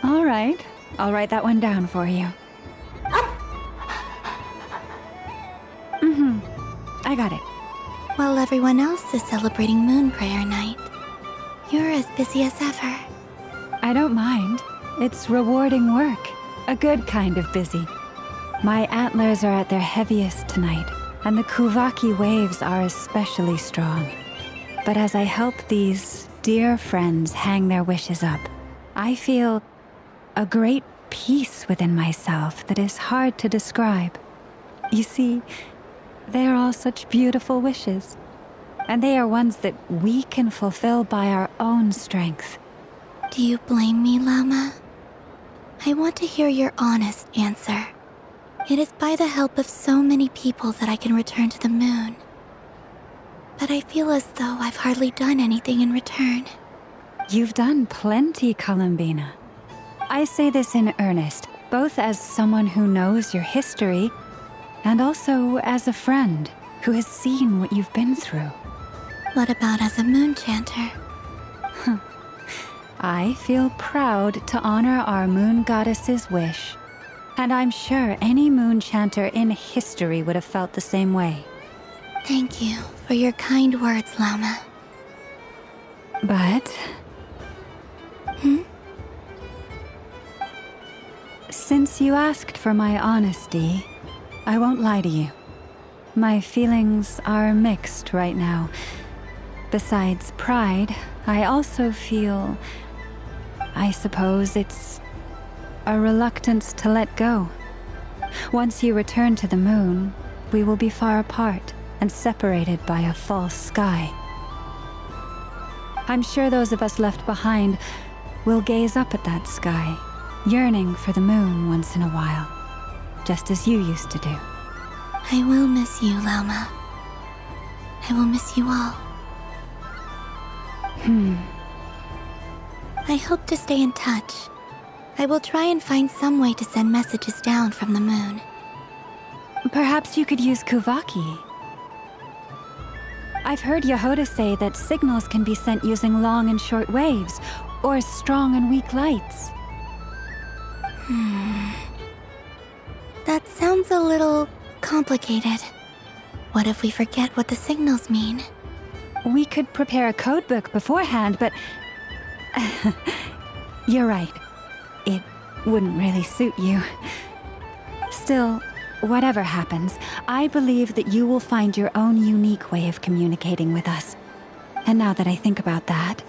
All right, I'll write that one down for you. I got it.
While everyone else is celebrating Moon Prayer Night, you're as busy as ever.
I don't mind. It's rewarding work. A good kind of busy. My antlers are at their heaviest tonight, and the Kuvaki waves are especially strong. But as I help these dear friends hang their wishes up, I feel a great peace within myself that is hard to describe. You see, they are all such beautiful wishes, and they are ones that we can fulfill by our own strength.
Do you blame me, Llama? I want to hear your honest answer. It is by the help of so many people that I can return to the moon. but I feel as though I've hardly done anything in return.
You've done plenty, Columbina. I say this in earnest, both as someone who knows your history, and also as a friend who has seen what you've been through.
What about as a moon chanter?
I feel proud to honor our moon goddess's wish, and I'm sure any moon chanter in history would have felt the same way.
Thank you for your kind words, Lauma.
But... Since you asked for my honesty, I won't lie to you. My feelings are mixed right now. Besides pride, I also feel... I suppose it's a reluctance to let go. Once you return to the moon, we will be far apart and separated by a false sky. I'm sure those of us left behind will gaze up at that sky, yearning for the moon once in a while, just as you used to do.
I will miss you, Lauma. I will miss you all. I hope to stay in touch. I will try and find some way to send messages down from the moon.
Perhaps you could use Kuvaki. I've heard Yehoda say that signals can be sent using long and short waves, or strong and weak lights.
That sounds a little complicated. What if we forget what the signals mean?
We could prepare a codebook beforehand, but... You're right. It wouldn't really suit you. Still, whatever happens, I believe that you will find your own unique way of communicating with us. And now that I think about that,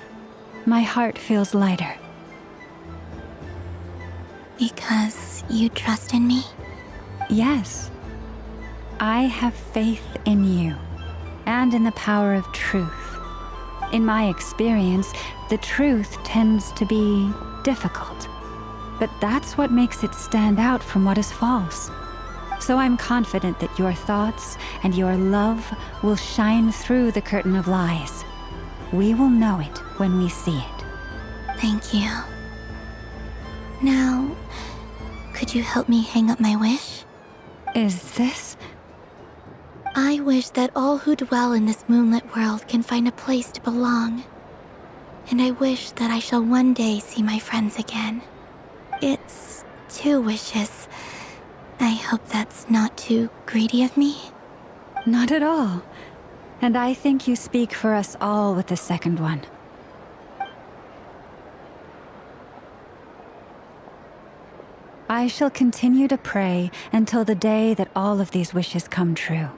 my heart feels lighter.
Because you trust in me?
Yes. I have faith in you, and in the power of truth. In my experience, the truth tends to be difficult, but that's what makes it stand out from what is false. So I'm confident that your thoughts and your love will shine through the curtain of lies. We will know it when we see it.
Thank you. Now, could you help me hang up my wish?
Is this?
I wish that all who dwell in this moonlit world can find a place to belong. And I wish that I shall one day see my friends again. It's 2 wishes. I hope that's not too greedy of me.
Not at all. And I think you speak for us all with the second one. I shall continue to pray until the day that all of these wishes come true.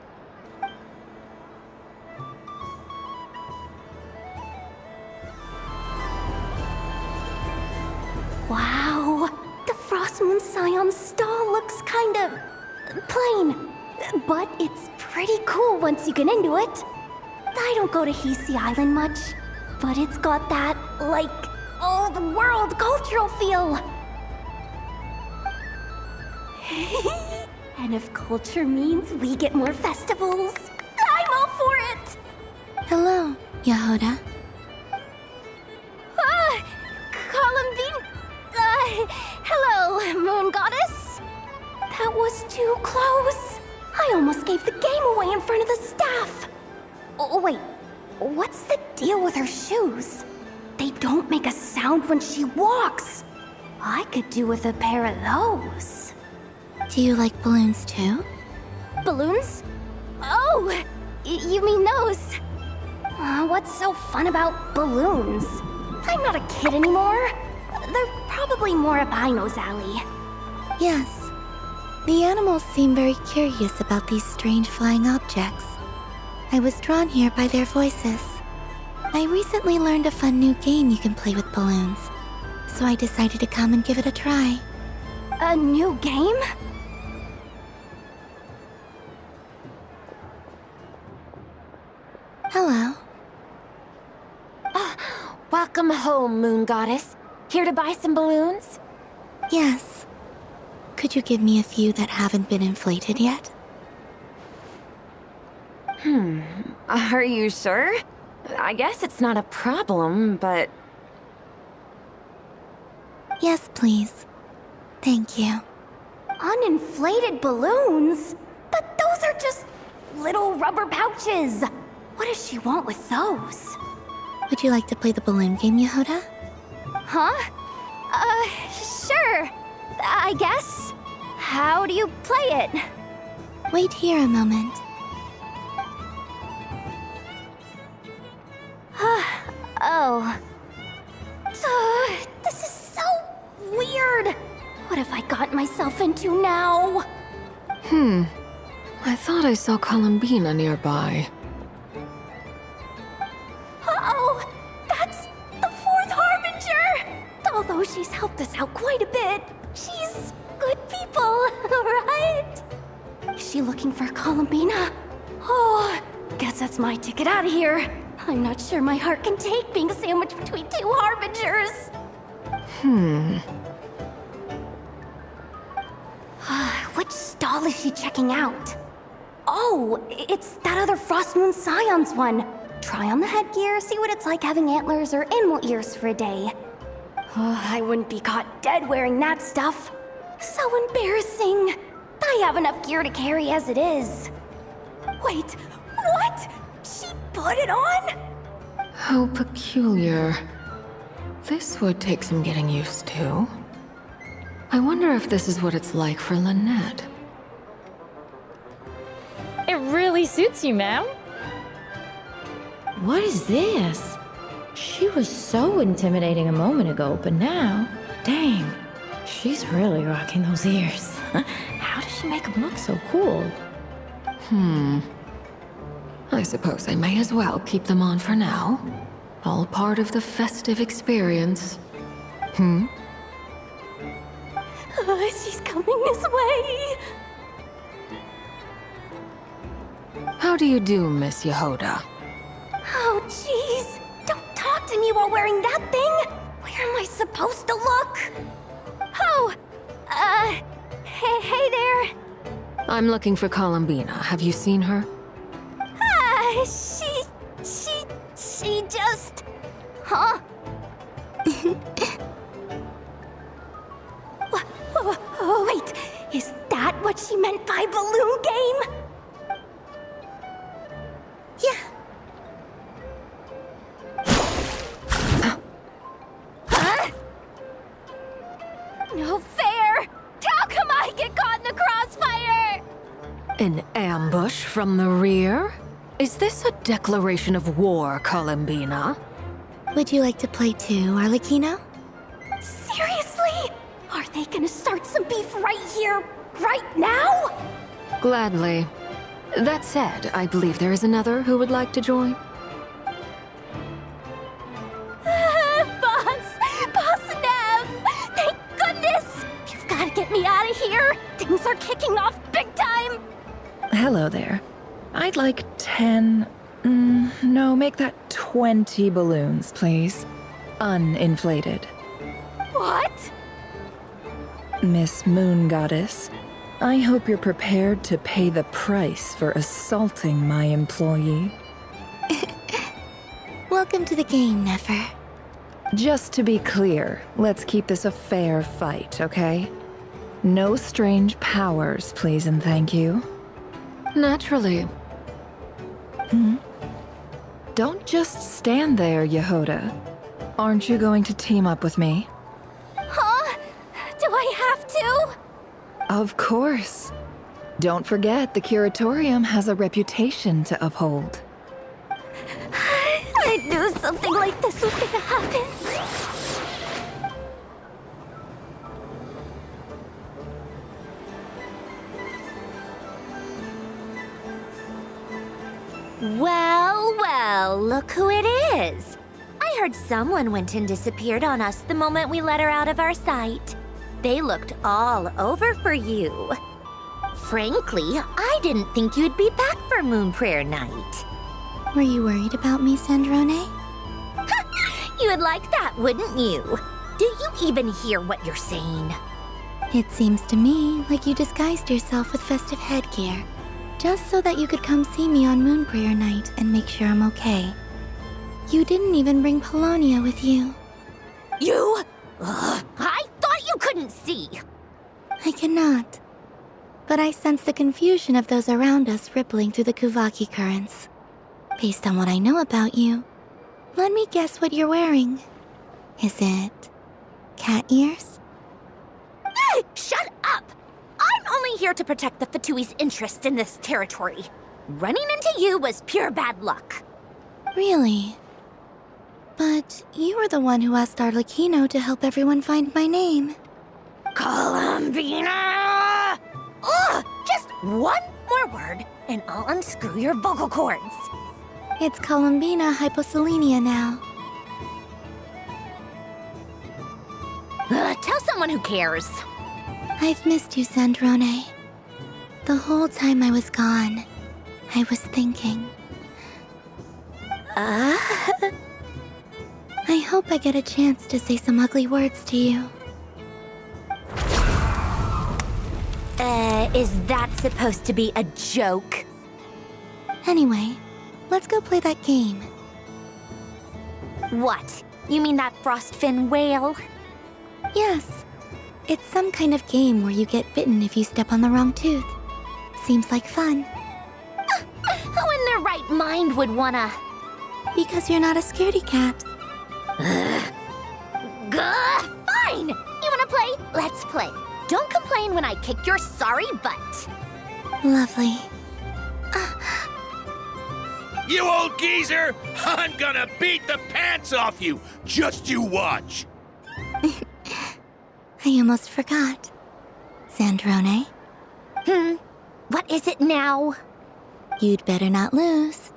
Wow, the Frost Moon Scion stall looks kind of plain, but it's pretty cool once you get into it. I don't go to Hisi Island much, but it's got that, like, old-world cultural feel. And if culture means we get more festivals, I'm all for it!
Hello, Yehoda.
Columbine... hello, Moon Goddess. That was too close. I almost gave the game away in front of the staff. Oh, wait. What's the deal with her shoes? They don't make a sound when she walks. I could do with a pair of those.
Do you like balloons too?
Balloons? Oh, you mean those? What's so fun about balloons? I'm not a kid anymore. They're probably more up Aino's alley.
Yes. The animals seem very curious about these strange flying objects. I was drawn here by their voices. I recently learned a fun new game you can play with balloons, so I decided to come and give it a try.
A new game?
Hello.
Welcome home, Moon Goddess. Here to buy some balloons?
Yes. Could you give me a few that haven't been inflated yet?
Are you sure? I guess it's not a problem, but...
Yes, please. Thank you.
Uninflated balloons? But those are just little rubber pouches. What does she want with those?
Would you like to play the balloon game, Yehoda?
Huh? Sure. I guess. How do you play it?
Wait here a moment.
Oh. This is so weird. What have I got myself into now?
I thought I saw Columbina nearby.
Uh-oh! That's the fourth Harbinger! Although she's helped us out quite a bit, she's good people, right? Is she looking for Columbina? Oh, guess that's my ticket out of here. I'm not sure my heart can take being sandwiched between two Harbingers. Which stall is she checking out? Oh, it's that other Frost Moon Scion's one. Try on the headgear, see what it's like having antlers or animal ears for a day. I wouldn't be caught dead wearing that stuff. So embarrassing. I have enough gear to carry as it is. Wait, what? She put it on?
How peculiar. This would take some getting used to. I wonder if this is what it's like for Lynette.
It really suits you, ma'am. What is this? She was so intimidating a moment ago, but now, dang, she's really rocking those ears. How does she make them look so cool?
I suppose I may as well keep them on for now. All part of the festive experience.
She's coming this way.
How do you do, Miss Yehoda?
Oh, jeez. Don't talk to me while wearing that thing. Where am I supposed to look? Oh, hey there.
I'm looking for Columbina. Have you seen her?
She just... Huh? Wait, is that what she meant by balloon game?
Yeah.
Huh? No fair! How come I get caught in the crossfire?
An ambush from the rear? Is this a declaration of war, Columbina?
Would you like to play too, Arlecchino?
Seriously? Are they gonna start some beef right here, right now?
Gladly. That said, I believe there is another who would like to join.
Boss Nev! Thank goodness! You've gotta get me out of here! Things are kicking off big time!
Hello there. I'd like 10... no, make that 20 balloons, please. Uninflated.
What?
Miss Moon Goddess, I hope you're prepared to pay the price for assaulting my employee.
Welcome to the game, Nefer.
Just to be clear, let's keep this a fair fight, okay? No strange powers, please and thank you.
Naturally.
Don't just stand there, Yehoda. Aren't you going to team up with me?
Huh? Do I have to?
Of course. Don't forget, the Curatorium has a reputation to uphold.
I knew something like this was gonna happen.
Well, look who it is. I heard someone went and disappeared on us the moment we let her out of our sight. They looked all over for you. Frankly, I didn't think you'd be back for Moon Prayer Night.
Were you worried about me, Sandrone?
You would like that, wouldn't you? Do you even hear what you're saying?
It seems to me like you disguised yourself with festive headgear. Just so that you could come see me on Moon Prayer Night and make sure I'm okay. You didn't even bring Polonia with you.
You? Ugh, I thought you couldn't see.
I cannot. But I sense the confusion of those around us rippling through the Kuvaki currents. Based on what I know about you, let me guess what you're wearing. Is it cat ears?
Shut up! I'm only here to protect the Fatui's interest in this territory. Running into you was pure bad luck.
Really? But you were the one who asked Arlecchino to help everyone find my name.
Columbina! Ugh! Just one more word, and I'll unscrew your vocal cords.
It's Columbina hyposelenia now.
Tell someone who cares.
I've missed you, Sandrone. The whole time I was gone, I was thinking. I hope I get a chance to say some ugly words to you.
Is that supposed to be a joke?
Anyway, let's go play that game.
What? You mean that frostfin whale?
Yes. It's some kind of game where you get bitten if you step on the wrong tooth. Seems like fun.
Who in their right mind would wanna?
Because you're not a scaredy cat.
Fine! You wanna play? Let's play. Don't complain when I kick your sorry butt.
Lovely.
You old geezer! I'm gonna beat the pants off you! Just you watch!
I almost forgot. Sandrone?
What is it now?
You'd better not lose,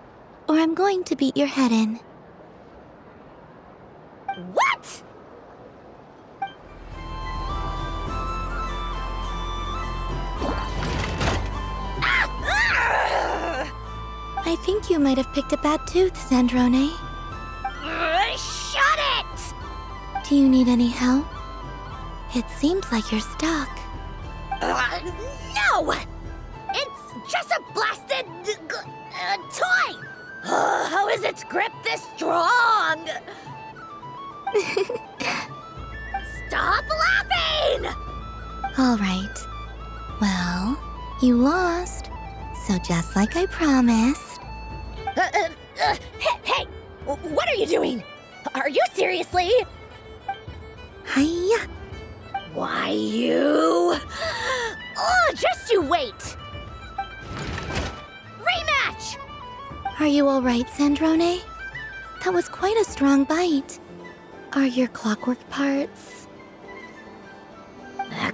or I'm going to beat your head in.
What?
I think you might have picked a bad tooth, Sandrone.
Shut it!
Do you need any help? It seems like you're stuck.
No! It's just a blasted toy! How is its grip this strong? Stop laughing!
All right. Well, you lost. So just like I promised.
Hey! What are you doing? Are you seriously?
Hiya!
Why you? Oh, just you wait! Rematch!
Are you all right, Sandrone? That was quite a strong bite. Are your clockwork parts?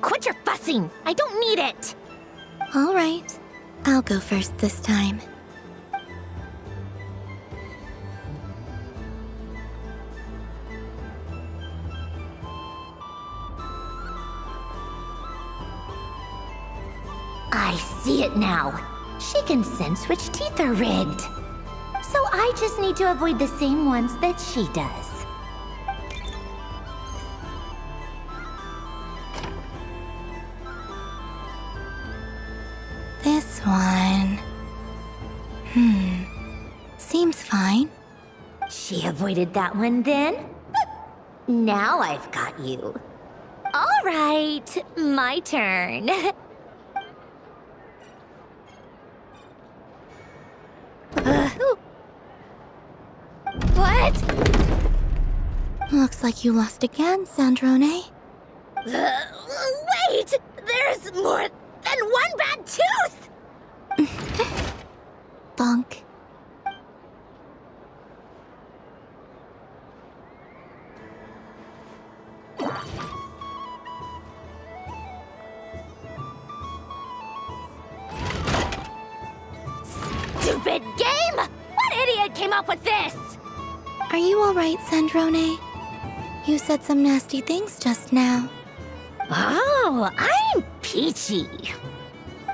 Quit your fussing! I don't need it!
All right. I'll go first this time.
I see it now. She can sense which teeth are rigged. So I just need to avoid the same ones that she does.
This one... Seems fine.
She avoided that one then? Now I've got you. All right, my turn. What?
Looks like you lost again, Sandrone.
Wait! There's more than one bad tooth!
Bonk.
Stupid game! What idiot came up with this?
Are you all right, Sandrone? You said some nasty things just now.
Oh, I'm peachy.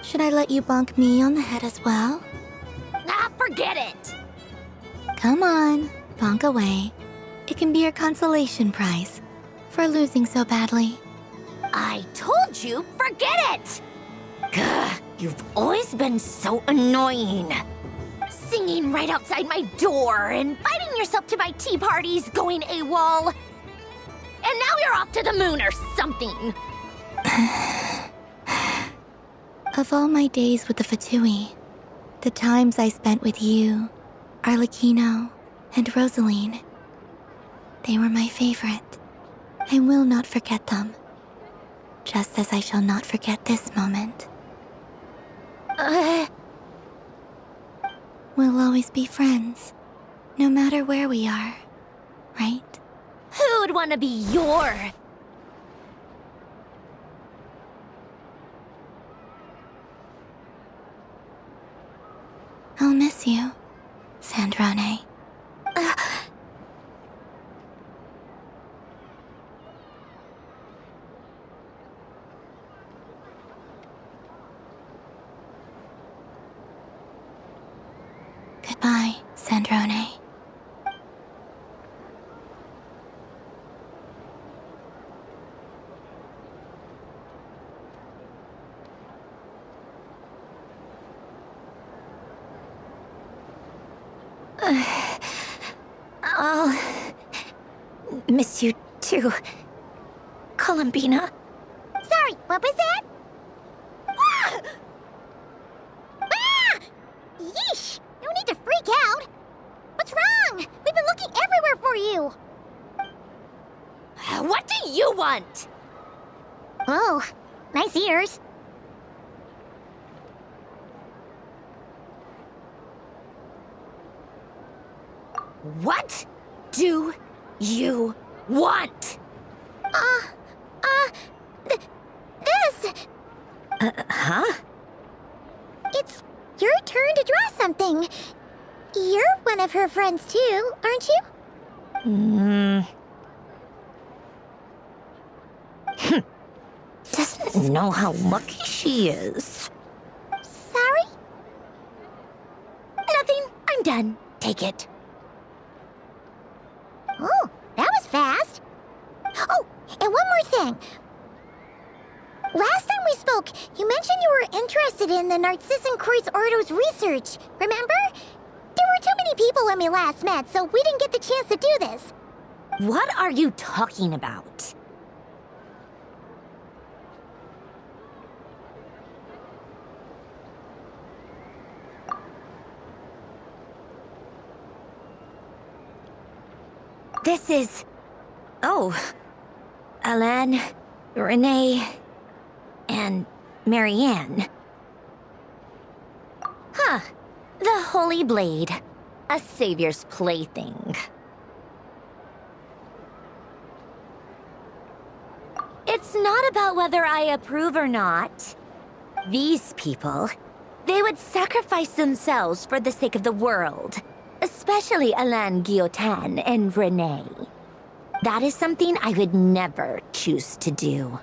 Should I let you bonk me on the head as well?
Forget it.
Come on, bonk away. It can be your consolation prize for losing so badly.
I told you, forget it!
You've always been so annoying. Singing right outside my door, inviting yourself to my tea parties, going AWOL. And now you're off to the moon or something.
Of all my days with the Fatui, the times I spent with you, Arlecchino, and Rosaline, they were my favorite. I will not forget them. Just as I shall not forget this moment. We'll always be friends, no matter where we are, right?
Who'd want to be your...
I'll miss you, Sandrone. Goodbye, Sandrone.
I'll miss you too, Columbina.
Sorry, what was that? Ah! Ah! Yeesh! No need to freak out. What's wrong? We've been looking everywhere for you.
What do you want?
Oh, nice ears.
What do you want?
This.
Huh?
It's your turn to draw something. You're one of her friends too, aren't you?
Doesn't know how lucky she is.
Sorry?
Nothing. I'm done. Take it.
Oh, that was fast. Oh, and one more thing. Last time we spoke, you mentioned you were interested in the Narcissan Kreuz Ordo's research, remember? There were too many people when we last met, so we didn't get the chance to do this.
What are you talking about? This is... Oh. Alain, Renee, and Marianne. Huh. The Holy Blade. A savior's plaything. It's not about whether I approve or not. These people, they would sacrifice themselves for the sake of the world. Especially Alain Guillotin and Renee. That is something I would never choose to do.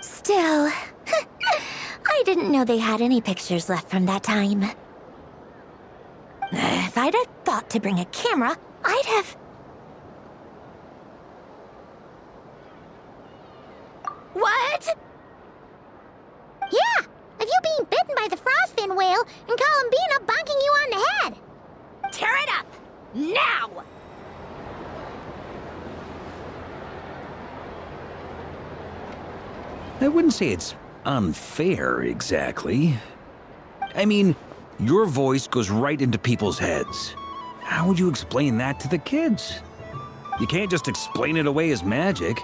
Still, I didn't know they had any pictures left from that time. If I'd have thought to bring a camera, I'd have... What?
Yeah, of you being bitten by the frostfin whale and Columbina bonking you on the head.
Tear it up! Now!
I wouldn't say it's unfair, exactly. I mean, your voice goes right into people's heads. How would you explain that to the kids? You can't just explain it away as magic.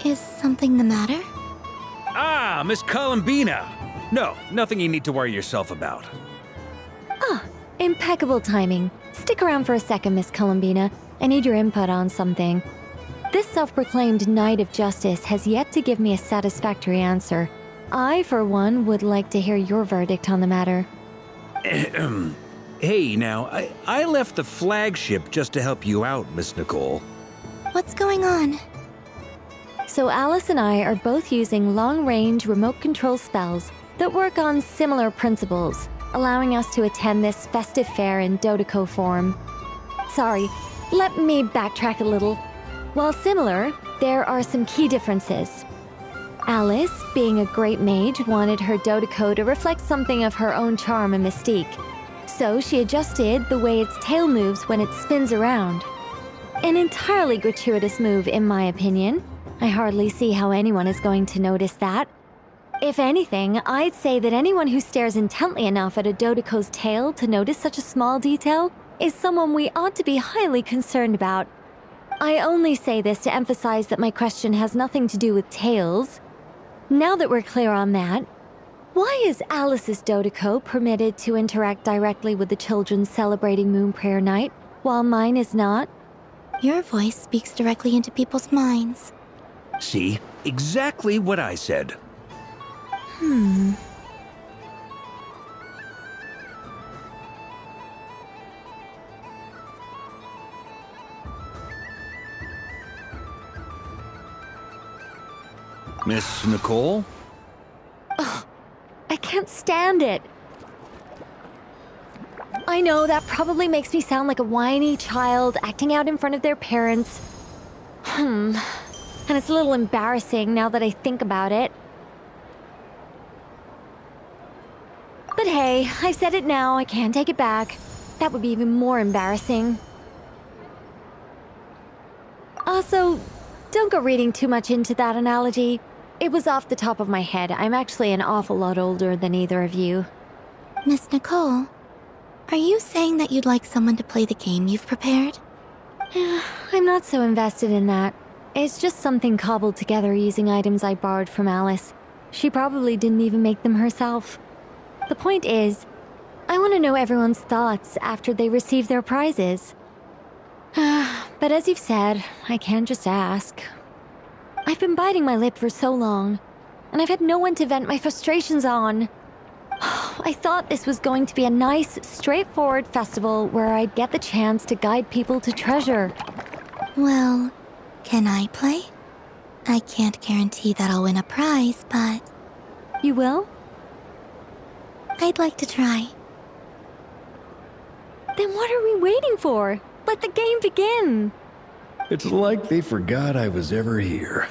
Is something the matter?
Ah, Miss Columbina! No, nothing you need to worry yourself about.
Oh, impeccable timing. Stick around for a second, Miss Columbina. I need your input on something. This self-proclaimed Knight of Justice has yet to give me a satisfactory answer. I, for one, would like to hear your verdict on the matter.
Hey, now, I left the flagship just to help you out, Miss Nicole.
What's going on?
So Alice and I are both using long-range remote control spells that work on similar principles, allowing us to attend this festive fair in Dodoco form. Sorry, let me backtrack a little. While similar, there are some key differences. Alice, being a great mage, wanted her Dodoco to reflect something of her own charm and mystique. So she adjusted the way its tail moves when it spins around. An entirely gratuitous move, in my opinion. I hardly see how anyone is going to notice that. If anything, I'd say that anyone who stares intently enough at a Dodoco's tail to notice such a small detail is someone we ought to be highly concerned about. I only say this to emphasize that my question has nothing to do with tails. Now that we're clear on that, why is Alice's Dodoco permitted to interact directly with the children celebrating Moon Prayer Night, while mine is not?
Your voice speaks directly into people's minds.
See? Exactly what I said. Miss Nicole?
I can't stand it. I know that probably makes me sound like a whiny child acting out in front of their parents. And it's a little embarrassing now that I think about it. But hey, I've said it now, I can't take it back. That would be even more embarrassing. Also, don't go reading too much into that analogy. It was off the top of my head. I'm actually an awful lot older than either of you.
Miss Nicole, are you saying that you'd like someone to play the game you've prepared?
I'm not so invested in that. It's just something cobbled together using items I borrowed from Alice. She probably didn't even make them herself. The point is, I want to know everyone's thoughts after they receive their prizes. But as you've said, I can't just ask. I've been biting my lip for so long, and I've had no one to vent my frustrations on. I thought this was going to be a nice, straightforward festival where I'd get the chance to guide people to treasure.
Well, can I play? I can't guarantee that I'll win a prize, but...
You will?
I'd like to try.
Then what are we waiting for? Let the game begin!
It's like they forgot I was ever here.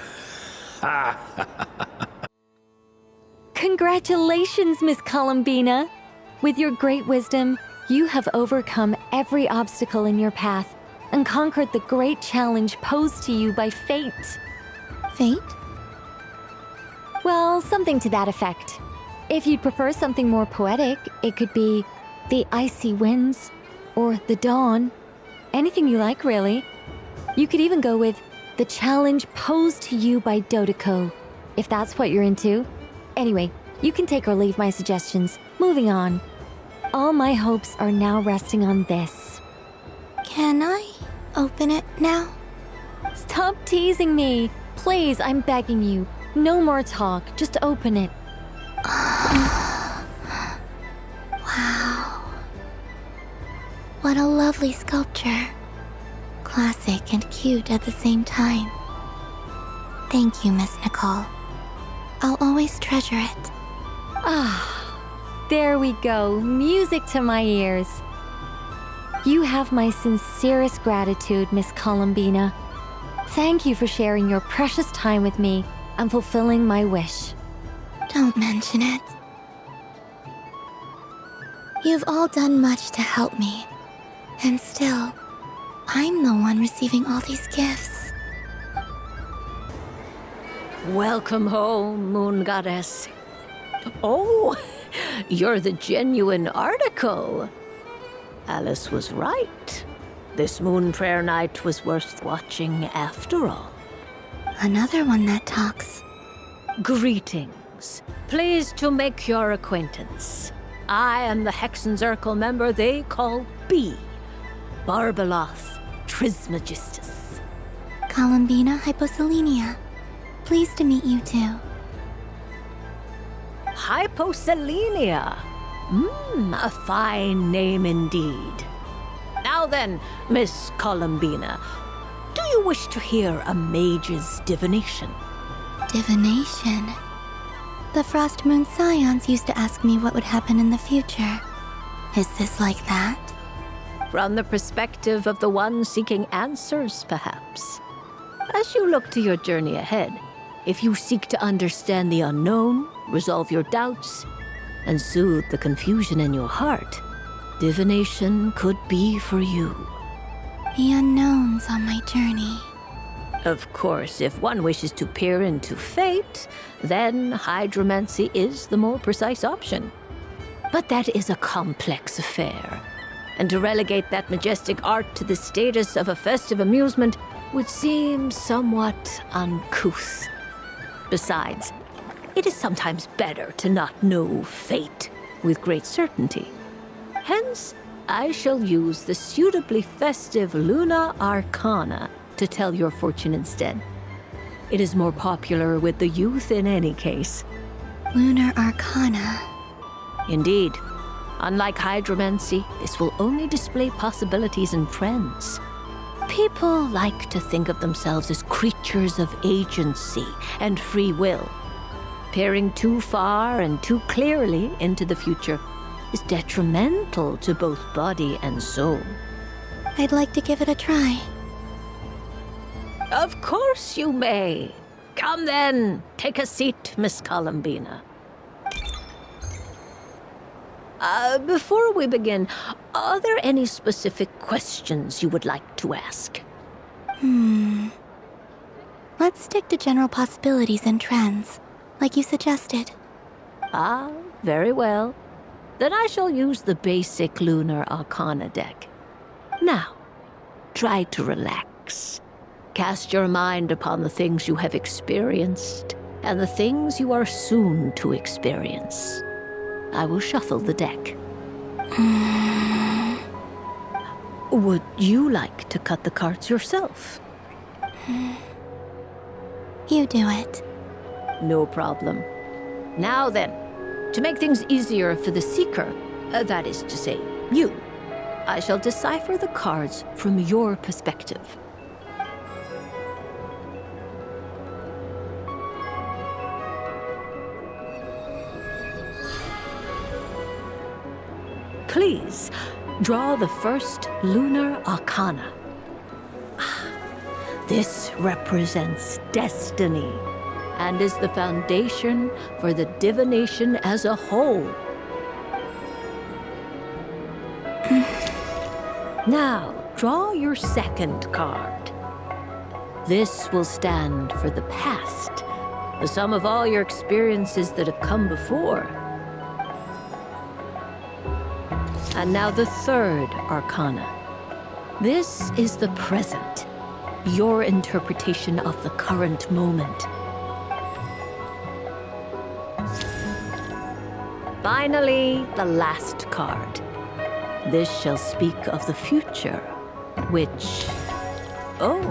Congratulations, Miss Columbina! With your great wisdom, you have overcome every obstacle in your path and conquered the great challenge posed to you by fate.
Fate?
Well, something to that effect. If you'd prefer something more poetic, it could be the icy winds or the dawn. Anything you like, really. You could even go with the challenge posed to you by Dodoco, if that's what you're into. Anyway, you can take or leave my suggestions. Moving on. All my hopes are now resting on this.
Can I open it now?
Stop teasing me. Please, I'm begging you. No more talk. Just open it.
Wow. What a lovely sculpture. Classic and cute at the same time. Thank you, Miss Nicole. I'll always treasure it.
There we go. Music to my ears. You have my sincerest gratitude, Miss Columbina. Thank you for sharing your precious time with me and fulfilling my wish.
Don't mention it. You've all done much to help me. And still, I'm the one receiving all these gifts.
Welcome home, Moon Goddess. Oh, you're the genuine article. Alice was right. This Moon Prayer Night was worth watching after all.
Another one that talks.
Greetings. Pleased to make your acquaintance. I am the Hexenzirkel member they call B. Barbeloth Trismegistus.
Columbina Hyposelenia. Pleased to meet you too.
Hyposelenia. A fine name indeed. Now then, Miss Columbina, do you wish to hear a mage's divination?
Divination? The Frost Moon Scions used to ask me what would happen in the future. Is this like that?
From the perspective of the one seeking answers, perhaps. As you look to your journey ahead, If you seek to understand the unknown, resolve your doubts, and soothe the confusion in your heart, divination could be for you.
The unknowns on my journey.
Of course, if one wishes to peer into fate, then hydromancy is the more precise option. But that is a complex affair, and to relegate that majestic art to the status of a festive amusement would seem somewhat uncouth. Besides, it is sometimes better to not know fate with great certainty. Hence, I shall use the suitably festive Luna Arcana to tell your fortune instead. It is more popular with the youth in any case.
Lunar Arcana.
Indeed. Unlike hydromancy, this will only display possibilities and trends. People like to think of themselves as creatures of agency and free will. Peering too far and too clearly into the future is detrimental to both body and soul.
I'd like to give it a try.
Of course you may. Come then, take a seat, Miss Columbina. Before we begin, are there any specific questions you would like to ask?
Let's stick to general possibilities and trends, like you suggested.
Ah, very well. Then I shall use the basic Lunar Arcana deck. Now, try to relax. Cast your mind upon the things you have experienced and the things you are soon to experience. I will shuffle the deck. Would you like to cut the cards yourself?
You do it.
No problem. Now then, to make things easier for the seeker, that is to say, you, I shall decipher the cards from your perspective. Please, draw the first Lunar Arcana. This represents destiny and is the foundation for the divination as a whole. Now, draw your second card. This will stand for the past, the sum of all your experiences that have come before. And now the third Arcana. This is the present, your interpretation of the current moment. Finally, the last card. This shall speak of the future, which... Oh.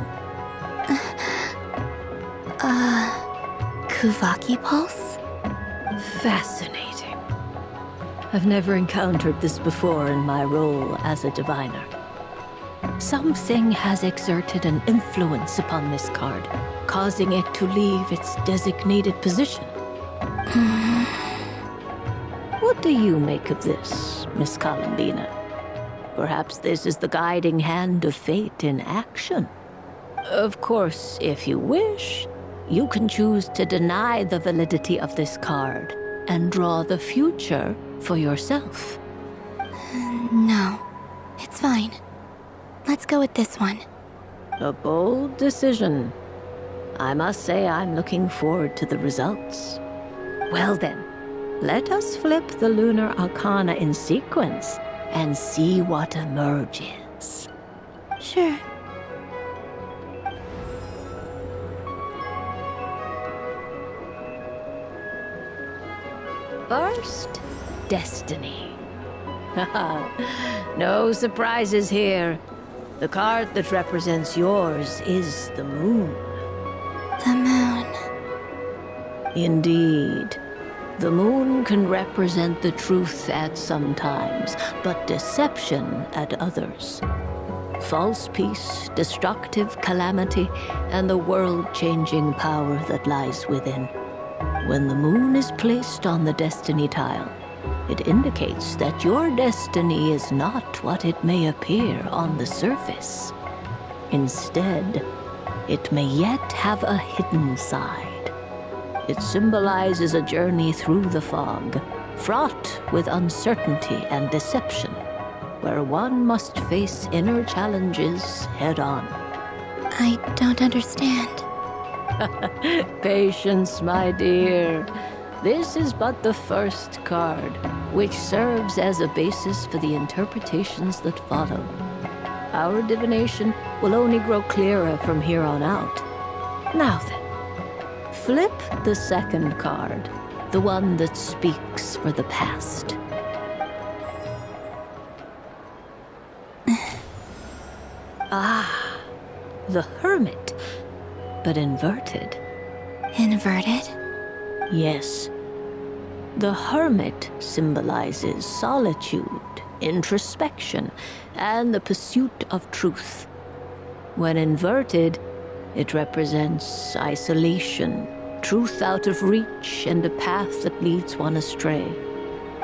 Kuvaki Pulse?
Fascinating. I've never encountered this before in my role as a diviner. Something has exerted an influence upon this card, causing it to leave its designated position. What do you make of this, Miss Columbina? Perhaps this is the guiding hand of fate in action. Of course, if you wish, you can choose to deny the validity of this card and draw the future for yourself.
No, it's fine. Let's go with this one.
A bold decision. I must say I'm looking forward to the results. Well then, let us flip the Lunar Arcana in sequence and see what emerges.
Sure.
First, Destiny. No surprises here. The card that represents yours is the moon.
The moon.
Indeed. The moon can represent the truth at some times, but deception at others. False peace, destructive calamity, and the world-changing power that lies within. When the moon is placed on the destiny tile, it indicates that your destiny is not what it may appear on the surface. Instead, it may yet have a hidden side, It symbolizes a journey through the fog, fraught with uncertainty and deception, where one must face inner challenges head on.
I don't understand.
Patience, my dear. This is but the first card, which serves as a basis for the interpretations that follow. Our divination will only grow clearer from here on out. Now then, flip the second card, the one that speaks for the past. The Hermit, but inverted.
Inverted?
Yes. The Hermit symbolizes solitude, introspection, and the pursuit of truth. When inverted, it represents isolation, truth out of reach, and a path that leads one astray.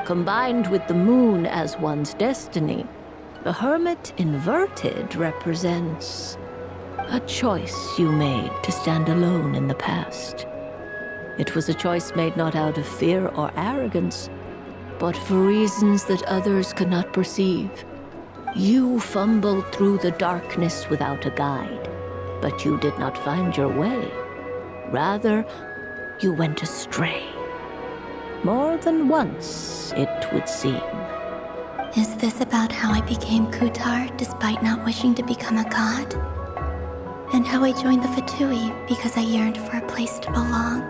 Combined with the moon as one's destiny, the Hermit inverted represents a choice you made to stand alone in the past. It was a choice made not out of fear or arrogance, but for reasons that others could not perceive. You fumbled through the darkness without a guide, but you did not find your way. Rather, you went astray. More than once, it would seem.
Is this about how I became Kutar despite not wishing to become a god? And how I joined the Fatui because I yearned for a place to belong?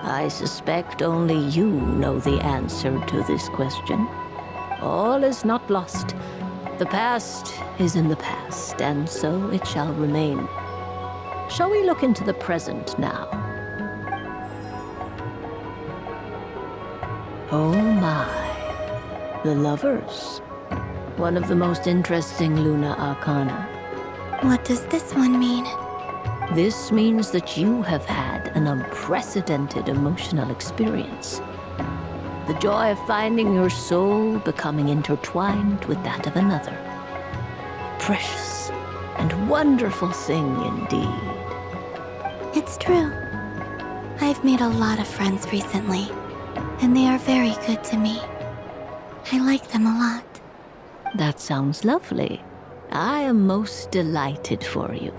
I suspect only you know the answer to this question. All is not lost. The past is in the past, and so it shall remain. Shall we look into the present now? Oh my. The Lovers. One of the most interesting Luna Arcana.
What does this one mean?
This means that you have had an unprecedented emotional experience. The joy of finding your soul becoming intertwined with that of another. A precious and wonderful thing indeed.
It's true. I've made a lot of friends recently, and they are very good to me. I like them a lot.
That sounds lovely. I am most delighted for you.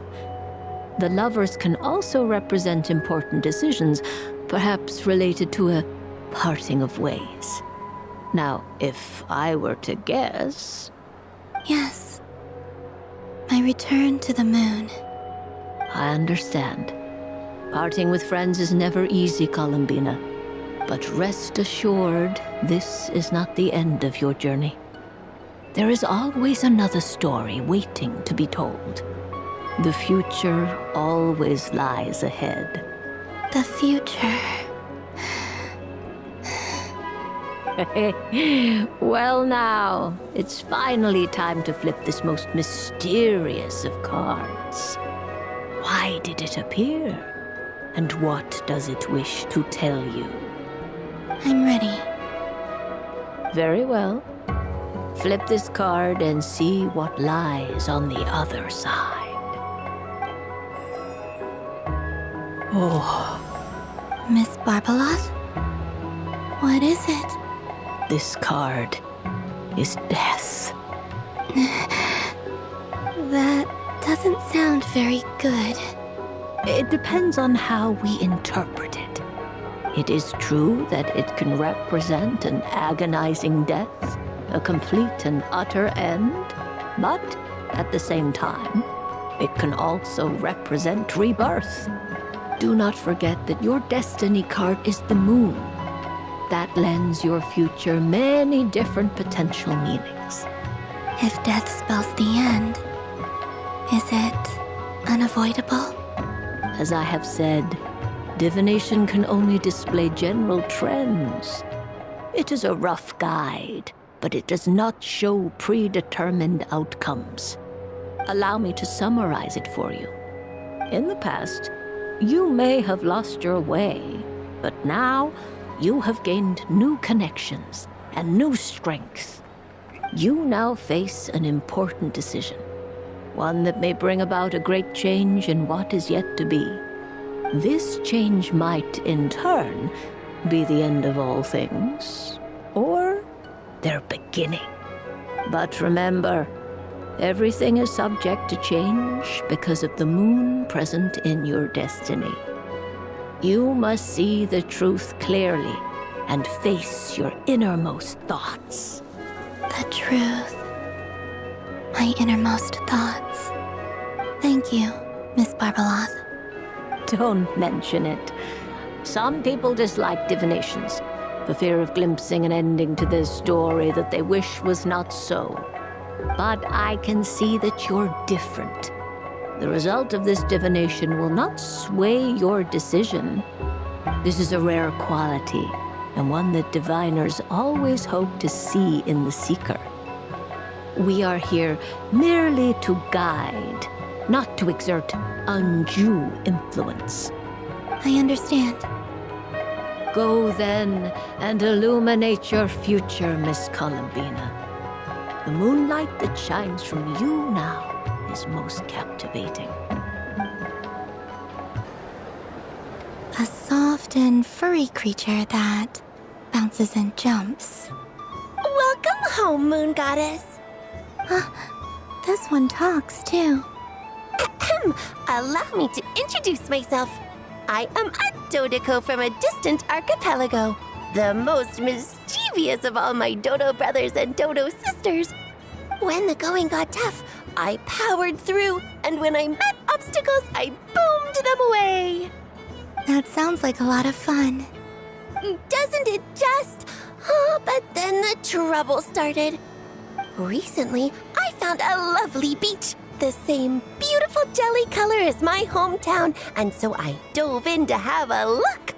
The Lovers can also represent important decisions, perhaps related to a parting of ways. Now, if I were to guess...
Yes. My return to the moon.
I understand. Parting with friends is never easy, Columbina. But rest assured, this is not the end of your journey. There is always another story waiting to be told. The future always lies ahead.
The future.
Well now, it's finally time to flip this most mysterious of cards. Why did it appear? And what does it wish to tell you?
I'm ready.
Very well. Flip this card and see what lies on the other side. Oh.
Miss Barbeloth? What is it?
This card is death.
That doesn't sound very good.
It depends on how we interpret it. It is true that it can represent an agonizing death, a complete and utter end, but at the same time, it can also represent rebirth. Do not forget that your destiny card is the moon. That lends your future many different potential meanings.
If death spells the end, is it unavoidable?
As I have said, divination can only display general trends. It is a rough guide, but it does not show predetermined outcomes. Allow me to summarize it for you. In the past, you may have lost your way, but now you have gained new connections and new strength. You now face an important decision, one that may bring about a great change in what is yet to be. This change might, in turn, be the end of all things, or their beginning. But remember, everything is subject to change because of the moon present in your destiny. You must see the truth clearly and face your innermost thoughts.
The truth. My innermost thoughts. Thank you, Miss Barbeloth.
Don't mention it. Some people dislike divinations, for fear of glimpsing an ending to their story that they wish was not so. But I can see that you're different. The result of this divination will not sway your decision. This is a rare quality, and one that diviners always hope to see in the seeker. We are here merely to guide, not to exert undue influence.
I understand.
Go then and illuminate your future, Miss Columbina. The moonlight that shines from you now is most captivating.
A soft and furry creature that bounces and jumps.
Welcome home, Moon Goddess.
This one talks too.
Allow me to introduce myself. I am a Dodoco from a distant archipelago, the most mischievous of all my Dodo brothers and Dodo sisters. When the going got tough, I powered through, and when I met obstacles, I boomed them away.
That sounds like a lot of fun.
Doesn't it just? Oh, but then the trouble started. Recently, I found a lovely beach, the same beautiful jelly color as my hometown, and so I dove in to have a look.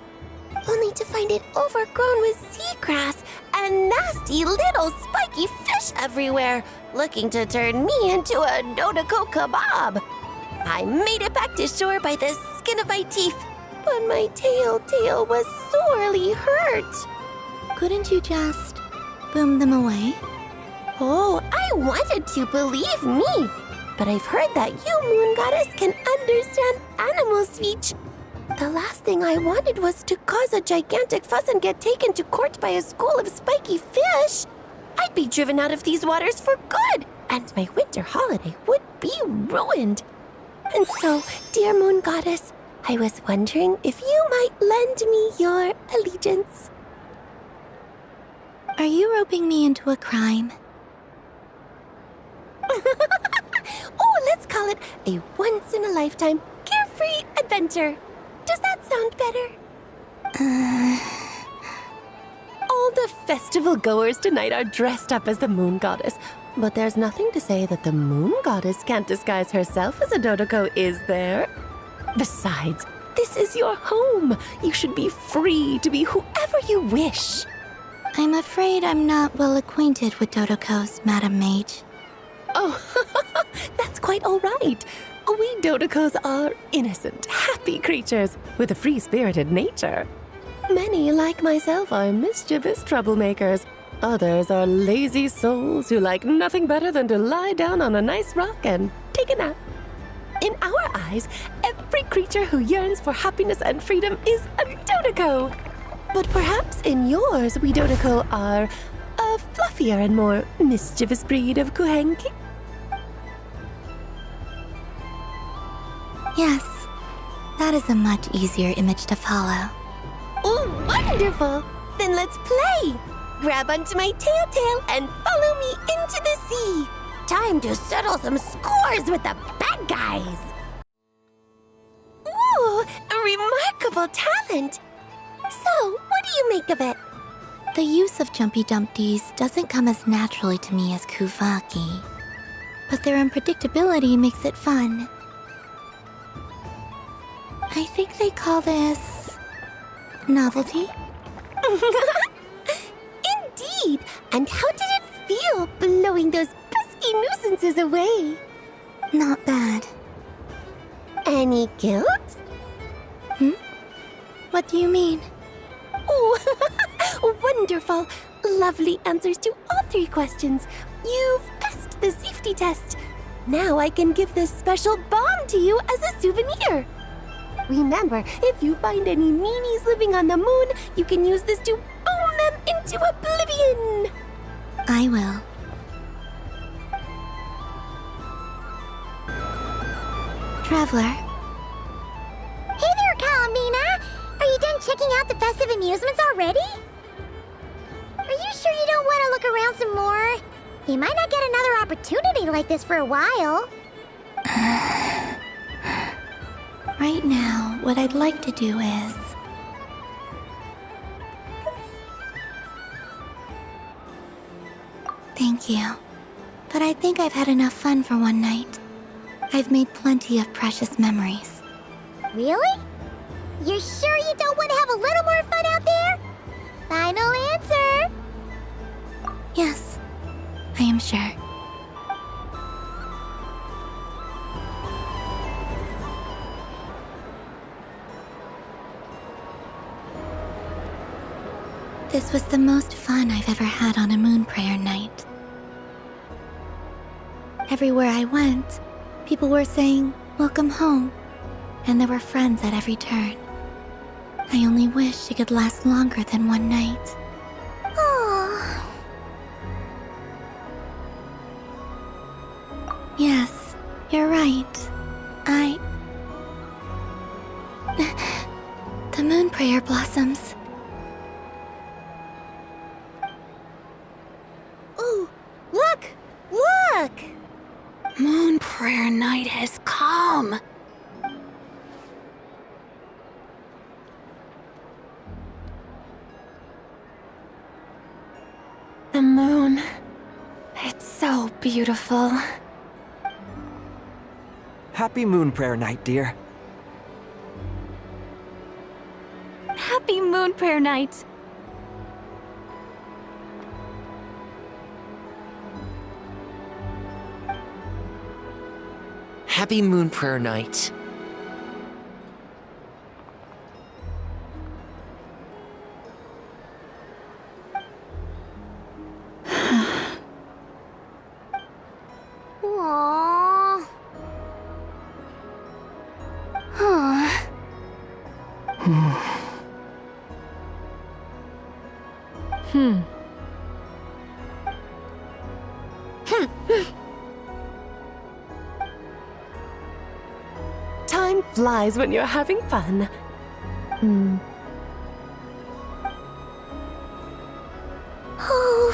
Only to find it overgrown with seagrass and nasty little spiky fish everywhere, looking to turn me into a Dodoco kebab. I made it back to shore by the skin of my teeth, but my tail was sorely hurt.
Couldn't you just boom them away?
Oh, I wanted to, believe me. But I've heard that you, Moon Goddess, can understand animal speech. The last thing I wanted was to cause a gigantic fuss and get taken to court by a school of spiky fish. I'd be driven out of these waters for good, and my winter holiday would be ruined. And so, dear Moon Goddess, I was wondering if you might lend me your allegiance.
Are you roping me into a crime?
Oh, let's call it a once-in-a-lifetime carefree adventure. Does that sound better? All the festival goers tonight are dressed up as the Moon Goddess, but there's nothing to say that the Moon Goddess can't disguise herself as a Dodoco, is there? Besides, this is your home. You should be free to be whoever you wish.
I'm afraid I'm not well acquainted with Dodocos, Madam Mage.
Oh, that's quite all right. We Dodocos are innocent, happy creatures with a free-spirited nature. Many, like myself, are mischievous troublemakers. Others are lazy souls who like nothing better than to lie down on a nice rock and take a nap. In our eyes, every creature who yearns for happiness and freedom is a Dodoco. But perhaps in yours, we Dodoco are a fluffier and more mischievous breed of Kuhenki.
Yes, that is a much easier image to follow.
Oh, wonderful! Then let's play! Grab onto my tail and follow me into the sea! Time to settle some scores with the bad guys! Ooh, a remarkable talent! So, what do you make of it?
The use of Jumpy Dumpties doesn't come as naturally to me as Kuvaki, but their unpredictability makes it fun. I think they call this novelty.
Indeed! And how did it feel blowing those pesky nuisances away?
Not bad.
Any guilt?
What do you mean?
Oh, wonderful! Lovely answers to all 3 questions. You've passed the safety test. Now I can give this special bomb to you as a souvenir.
Remember, if you find any meanies living on the moon, you can use this to boom them into oblivion!
I will. Traveler.
Hey there, Kalamina! Are you done checking out the festive amusements already? Are you sure you don't want to look around some more? You might not get another opportunity like this for a while.
Right now, what I'd like to do is... Thank you. But I think I've had enough fun for one night. I've made plenty of precious memories.
Really? You're sure you don't want to have a little more fun out there? Final answer!
Yes, I am sure. This was the most fun I've ever had on a moon prayer night. Everywhere I went, people were saying, "Welcome home," and there were friends at every turn. I only wish it could last longer than one night.
Oh.
Yes, you're right. The moon prayer blossoms.
Ooh, look! Look!
Moon prayer night has come.
The moon. It's so beautiful.
Happy moon prayer night, dear.
Happy moon prayer night.
Happy moon prayer night.
Aww. Huh.
Time flies when you're having fun.
Oh.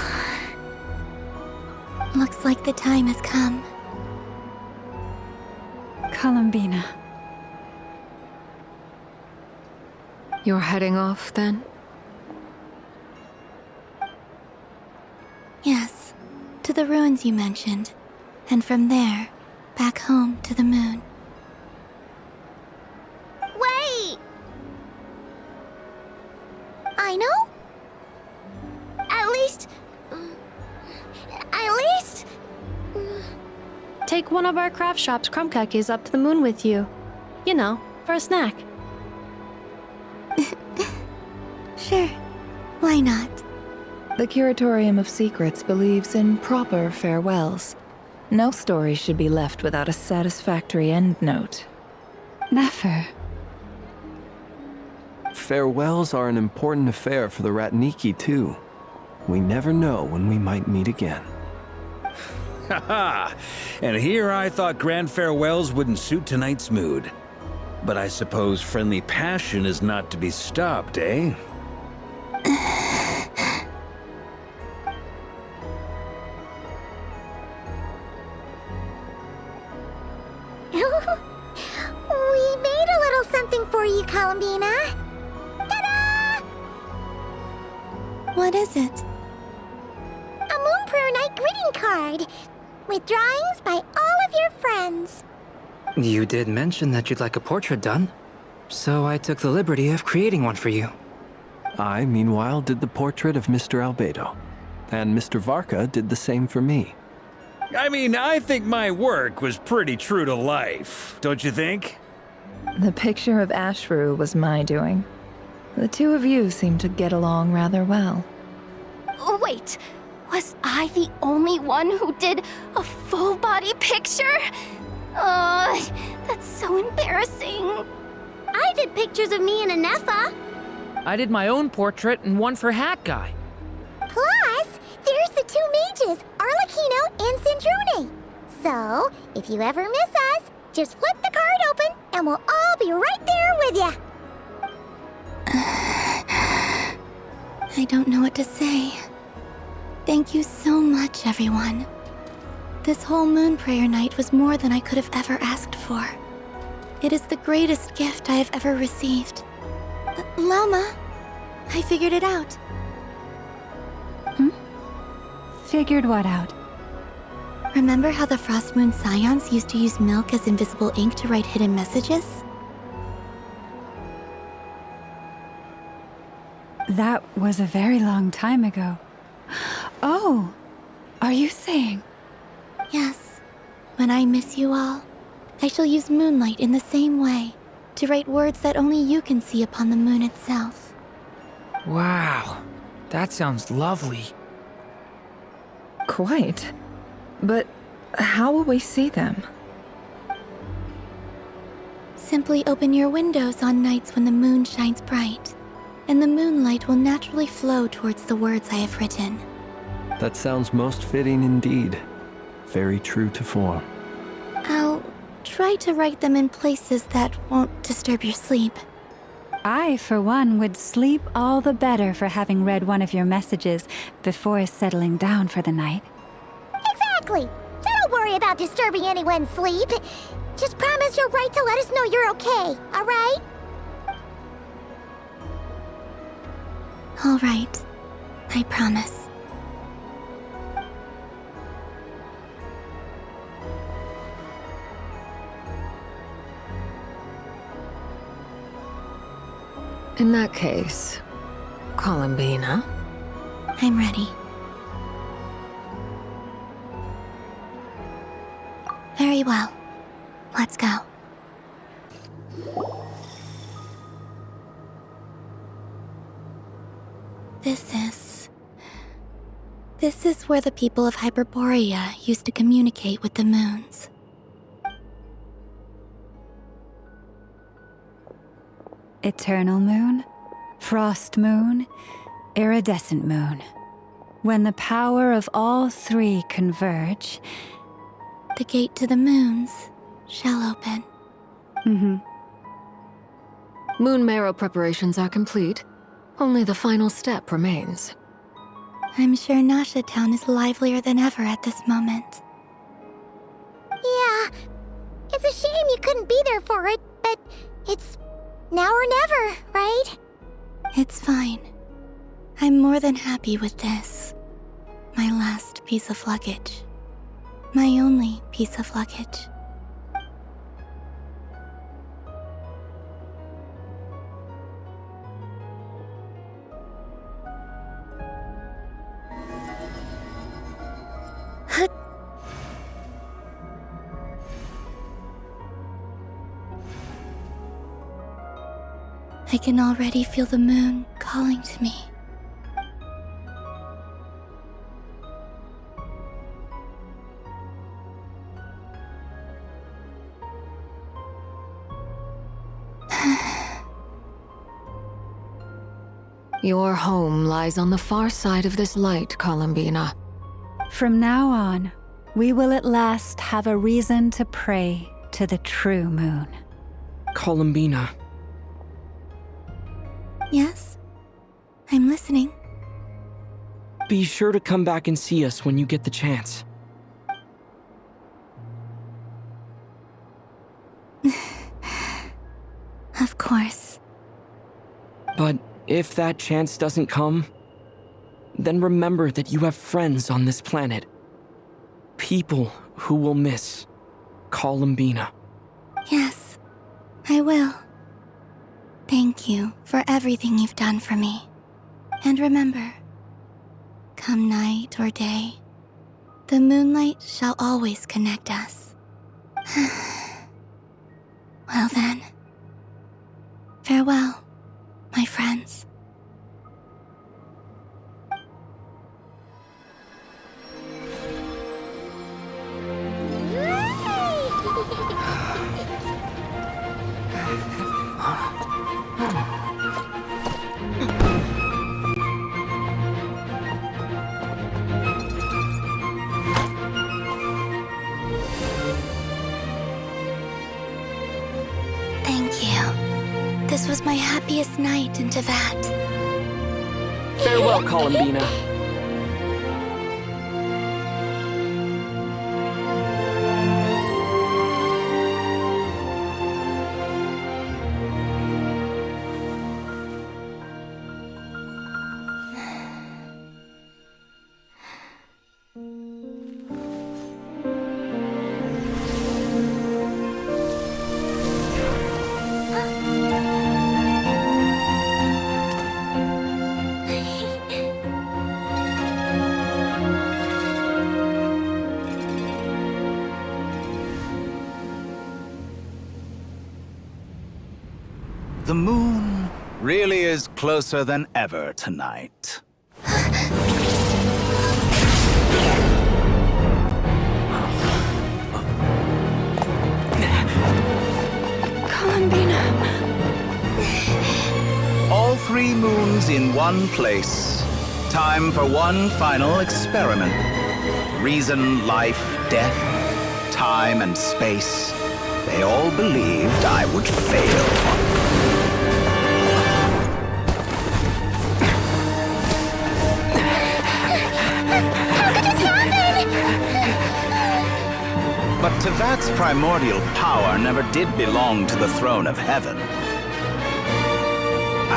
Looks like the time has come.
Columbina.
You're heading off, then?
Yes, to the ruins you mentioned. And from there, back home to the moon.
Wait! I know? At least...
Take one of our craft shop's crumb cookies up to the moon with you. You know, for a snack.
Sure, why not?
The Curatorium of Secrets believes in proper farewells. No story should be left without a satisfactory endnote.
Never.
Farewells are an important affair for the Ratniki, too. We never know when we might meet again.
Haha! And here I thought grand farewells wouldn't suit tonight's mood. But I suppose friendly passion is not to be stopped, eh?
We made a little something for you, Columbina. Ta-da!
What is it?
A Moon Prayer Night greeting card with drawings by all of your friends.
You did mention that you'd like a portrait done, so I took the liberty of creating one for you.
I, meanwhile, did the portrait of Mr. Albedo, and Mr. Varka did the same for me.
I mean, I think my work was pretty true to life, don't you think?
The picture of Ashru was my doing. The two of you seem to get along rather well.
Wait, was I the only one who did a full-body picture? That's so embarrassing.
I did pictures of me and Anefa.
I did my own portrait and one for Hat Guy.
Plus, there's the two mages, Arlecchino and Sandrone. So, if you ever miss us, just flip the card open and we'll all be right there with ya.
I don't know what to say. Thank you so much, everyone. This whole moon prayer night was more than I could have ever asked for. It is the greatest gift I have ever received. Lauma, I figured it out.
Figured what out?
Remember how the Frost Moon Scions used to use milk as invisible ink to write hidden messages?
That was a very long time ago. Oh, are you saying?
Yes. When I miss you all, I shall use moonlight in the same way to write words that only you can see upon the moon itself.
Wow, that sounds lovely.
Quite. But how will we see them?
Simply open your windows on nights when the moon shines bright, and the moonlight will naturally flow towards the words I have written.
That sounds most fitting indeed. Very true to form.
I'll try to write them in places that won't disturb your sleep.
I, for one, would sleep all the better for having read one of your messages before settling down for the night.
Exactly. So don't worry about disturbing anyone's sleep. Just promise you'll write to let us know you're okay, all right?
All right. I promise.
In that case, Columbina?
I'm ready. Very well. Let's go. This is where the people of Hyperborea used to communicate with the moons.
Eternal moon, frost moon, iridescent moon. When the power of all three converge,
the gate to the moons shall open.
Moon marrow preparations are complete. Only the final step remains.
I'm sure Nasha Town is livelier than ever at this moment.
Yeah, it's a shame you couldn't be there for it, but it's now or never, right?
It's fine. I'm more than happy with this. My last piece of luggage. My only piece of luggage. I can already feel the moon calling to me.
Your home lies on the far side of this light, Columbina.
From now on, we will at last have a reason to pray to the true moon.
Columbina.
Yes? I'm listening.
Be sure to come back and see us when you get the chance.
Of course.
But if that chance doesn't come, then remember that you have friends on this planet. People who will miss Columbina.
Yes, I will. Thank you for everything you've done for me. And remember, come night or day, the moonlight shall always connect us. Well then, farewell, my friends.
Yay!
This was my happiest night in Tevat.
Farewell, Columbina.
The moon really is closer than ever tonight.
Columbina.
All 3 moons in one place. Time for one final experiment. Reason, life, death, time and space. They all believed I would fail. But Tevat's primordial power never did belong to the throne of heaven.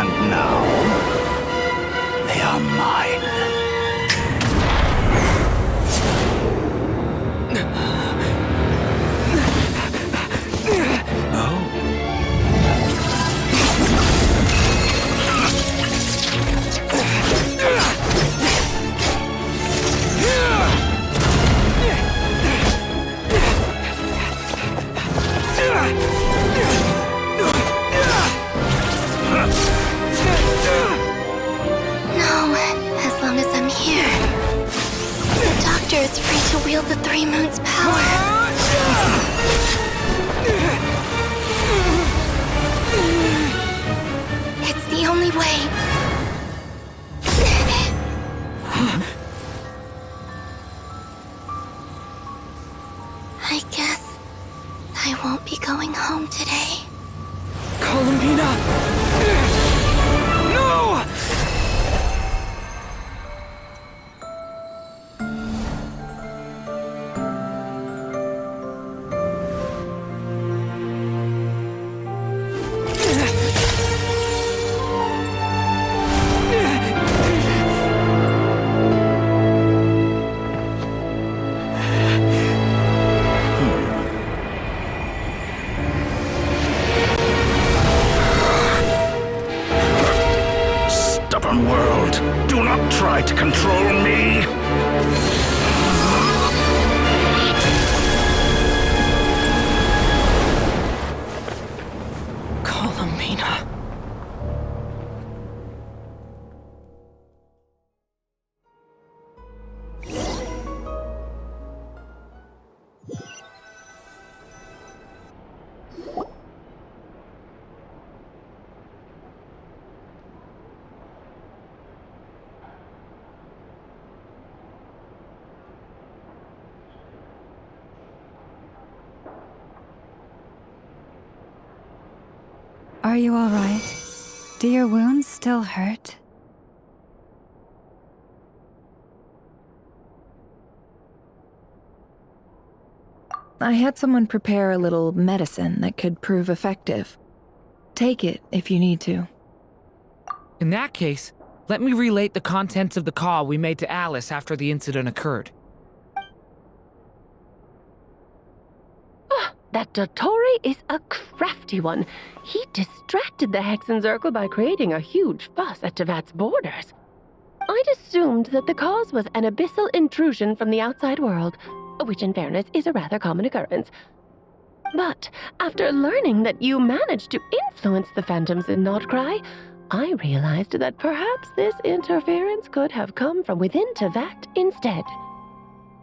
And now, they are mine.
Is free to wield the 3 moons' power. It's the only way. I guess I won't be going home today.
Columbina! No!
World, do not try to control me!
Columbina.
Are you all right? Do your wounds still hurt?
I had someone prepare a little medicine that could prove effective. Take it if you need to.
In that case, let me relate the contents of the call we made to Alice after the incident occurred.
That Dottore is a crafty one. He distracted the Hexenzirkel by creating a huge fuss at Tevat's borders. I'd assumed that the cause was an abyssal intrusion from the outside world, which in fairness is a rather common occurrence. But after learning that you managed to influence the phantoms in Nordcry, I realized that perhaps this interference could have come from within Tevat instead.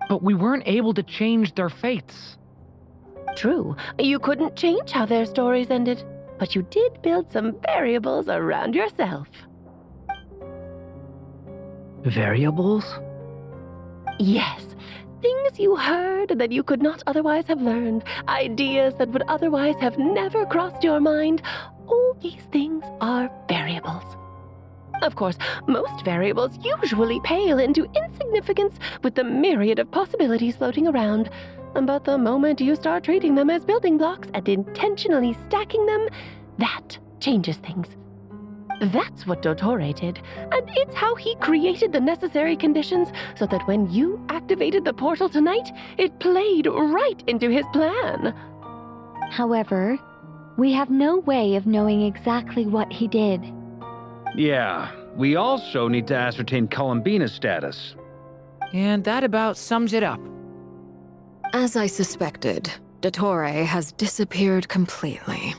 But we weren't able to change their fates.
True, you couldn't change how their stories ended, but you did build some variables around yourself.
Variables?
Yes, things you heard that you could not otherwise have learned, ideas that would otherwise have never crossed your mind, all these things are variables. Of course, most variables usually pale into insignificance with the myriad of possibilities floating around. But the moment you start treating them as building blocks and intentionally stacking them, that changes things. That's what Dottore did, and it's how he created the necessary conditions so that when you activated the portal tonight, it played right into his plan.
However, we have no way of knowing exactly what he did.
Yeah, we also need to ascertain Columbina's status.
And that about sums it up.
As I suspected, Dottore has disappeared completely.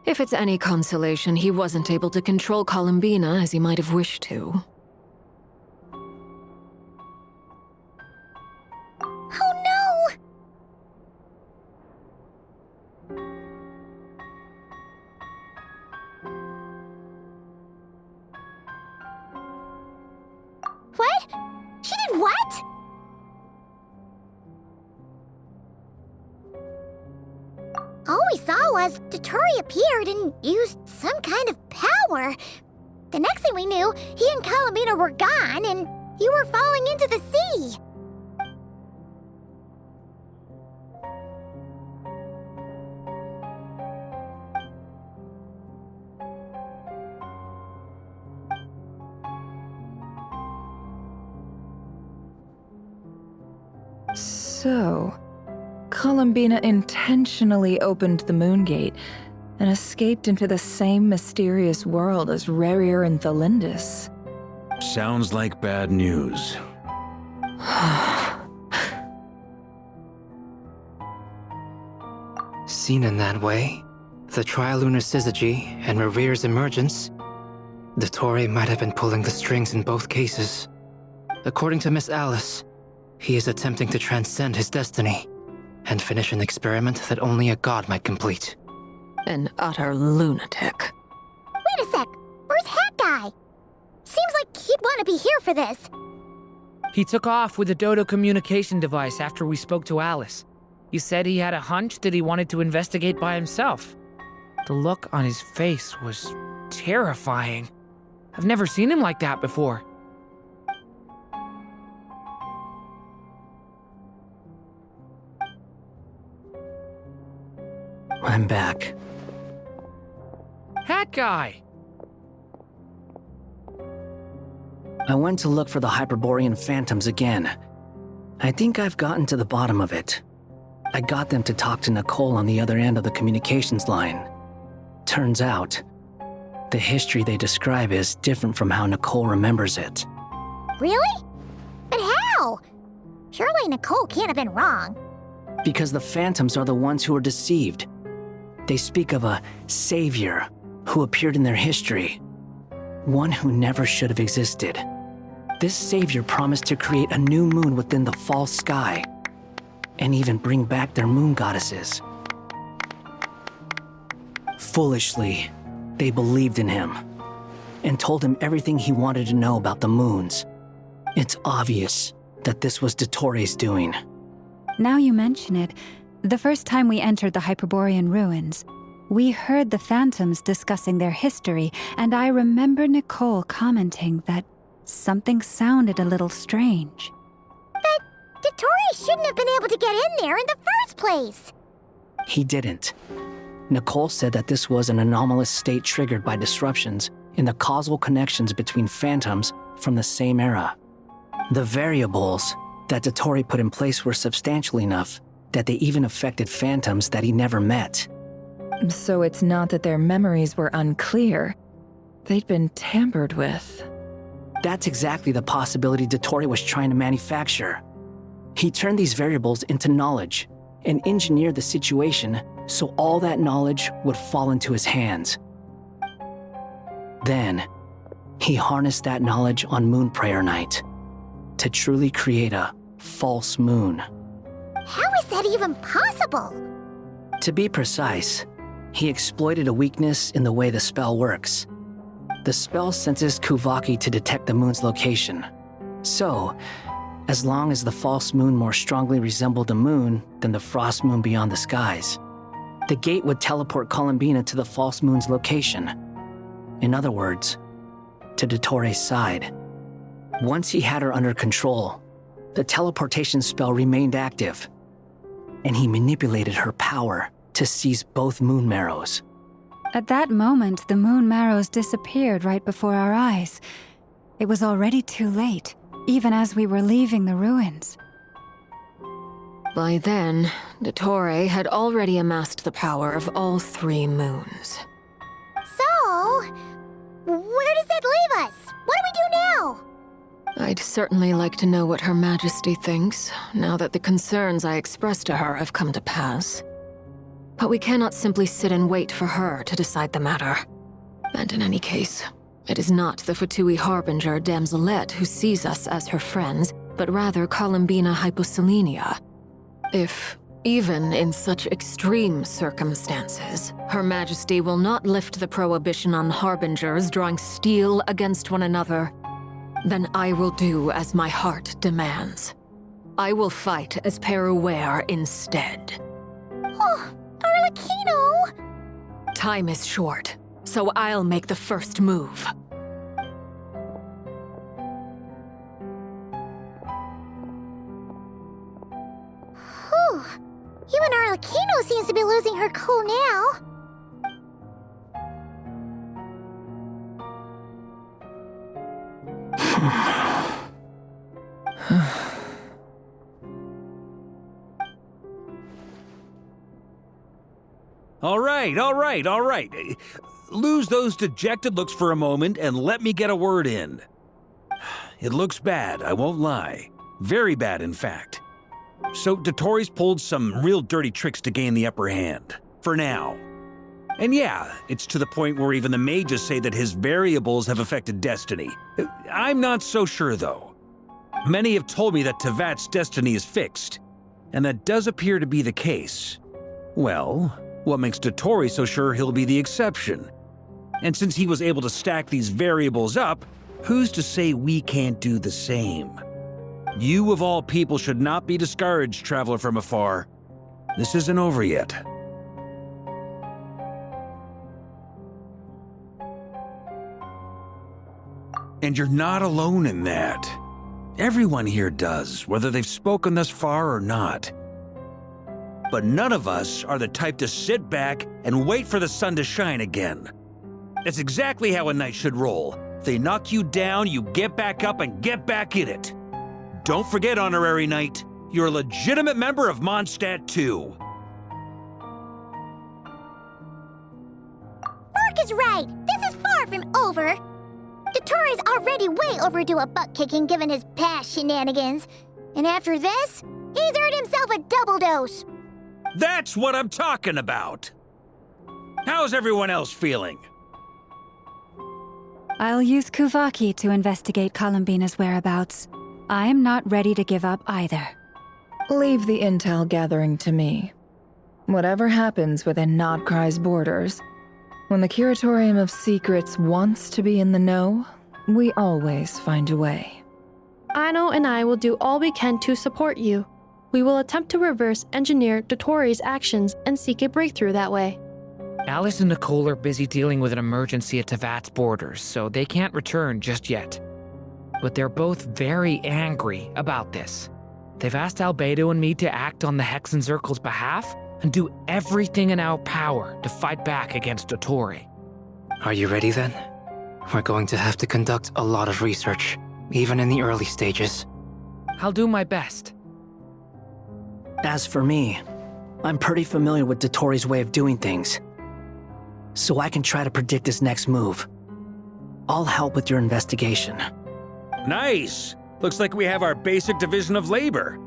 If it's any consolation, he wasn't able to control Columbina as he might have wished to.
Oh no! What? She did what? All we saw was Dottore appeared and used some kind of power. The next thing we knew, he and Columbina were gone and you were falling into the sea.
So, Columbina intentionally opened the Moon Gate and escaped into the same mysterious world as Rerir and Thalindis.
Sounds like bad news.
Seen in that way, the trilunar syzygy and Rerir's emergence, Dottore might have been pulling the strings in both cases. According to Miss Alice, he is attempting to transcend his destiny and finish an experiment that only a god might complete.
An utter lunatic.
Wait a sec, where's Hat Guy? Seems like he'd want to be here for this.
He took off with a Dodo communication device after we spoke to Alice. He said he had a hunch that he wanted to investigate by himself. The look on his face was terrifying. I've never seen him like that before.
I'm back.
Hat Guy!
I went to look for the Hyperborean phantoms again. I think I've gotten to the bottom of it. I got them to talk to Nicole on the other end of the communications line. Turns out, the history they describe is different from how Nicole remembers it.
Really? But how? Surely Nicole can't have been wrong.
Because the phantoms are the ones who are deceived. They speak of a savior who appeared in their history. One who never should have existed. This savior promised to create a new moon within the false sky, and even bring back their moon goddesses. Foolishly, they believed in him, and told him everything he wanted to know about the moons. It's obvious that this was Dottore's doing.
Now you mention it, the first time we entered the Hyperborean ruins, we heard the phantoms discussing their history, and I remember Nicole commenting that something sounded a little strange.
But Dottore shouldn't have been able to get in there in the first place.
He didn't. Nicole said that this was an anomalous state triggered by disruptions in the causal connections between phantoms from the same era. The variables that Dottore put in place were substantial enough that they even affected phantoms that he never met.
So it's not that their memories were unclear. They'd been tampered with.
That's exactly the possibility Dottore was trying to manufacture. He turned these variables into knowledge and engineered the situation so all that knowledge would fall into his hands. Then, he harnessed that knowledge on Moon Prayer Night to truly create a false moon.
How is that even possible?
To be precise, he exploited a weakness in the way the spell works. The spell senses Kuvaki to detect the moon's location. So, as long as the false moon more strongly resembled a moon than the frost moon beyond the skies, The gate would teleport Columbina to the false moon's location. In other words, to Dottore side. Once he had her under control, the teleportation spell remained active, and he manipulated her power to seize both moon marrows.
At that moment, the moon marrows disappeared right before our eyes. It was already too late, even as we were leaving the ruins.
By then, Dottore had already amassed the power of all 3 moons.
So, where does that leave us? What do we do now?
I'd certainly like to know what Her Majesty thinks, now that the concerns I expressed to her have come to pass. But we cannot simply sit and wait for her to decide the matter. And in any case, it is not the Fatui Harbinger Damselette who sees us as her friends, but rather Columbina Hyposelenia. If, even in such extreme circumstances, Her Majesty will not lift the prohibition on Harbingers drawing steel against one another, then I will do as my heart demands. I will fight as Peruware instead.
Oh, Arlecchino!
Time is short, so I'll make the first move.
Whew. Even Arlecchino seems to be losing her cool now.
All right. Lose those dejected looks for a moment and let me get a word in. It looks bad, I won't lie. Very bad, in fact. So Dottore's pulled some real dirty tricks to gain the upper hand. For now. And yeah, it's to the point where even the mages say that his variables have affected destiny. I'm not so sure, though. Many have told me that Tevat's destiny is fixed, and that does appear to be the case. Well, what makes Dottore so sure he'll be the exception? And since he was able to stack these variables up, who's to say we can't do the same? You of all people should not be discouraged, traveler from afar. This isn't over yet. And you're not alone in that. Everyone here does, whether they've spoken thus far or not. But none of us are the type to sit back and wait for the sun to shine again. That's exactly how a knight should roll. If they knock you down, you get back up and get back in it. Don't forget, Honorary Knight, you're a legitimate member of Mondstadt too.
Mark is right. This is far from over. Dottore's already way overdue a butt-kicking given his past shenanigans. And after this, he's earned himself a double dose.
That's what I'm talking about. How's everyone else feeling?
I'll use Kuvaki to investigate Columbina's whereabouts. I'm not ready to give up either.
Leave the intel gathering to me. Whatever happens within Nodcry's borders, when the Curatorium of Secrets wants to be in the know, we always find a way.
Aino and I will do all we can to support you. We will attempt to reverse engineer Dottore's actions and seek a breakthrough that way.
Alice and Nicole are busy dealing with an emergency at Tevat's borders, so they can't return just yet. But they're both very angry about this. They've asked Albedo and me to act on the Hexencircle's behalf and do everything in our power to fight back against Dottore.
Are you ready then? We're going to have to conduct a lot of research, even in the early stages.
I'll do my best.
As for me, I'm pretty familiar with Dottore's way of doing things, so I can try to predict his next move. I'll help with your investigation.
Nice! Looks like we have our basic division of labor.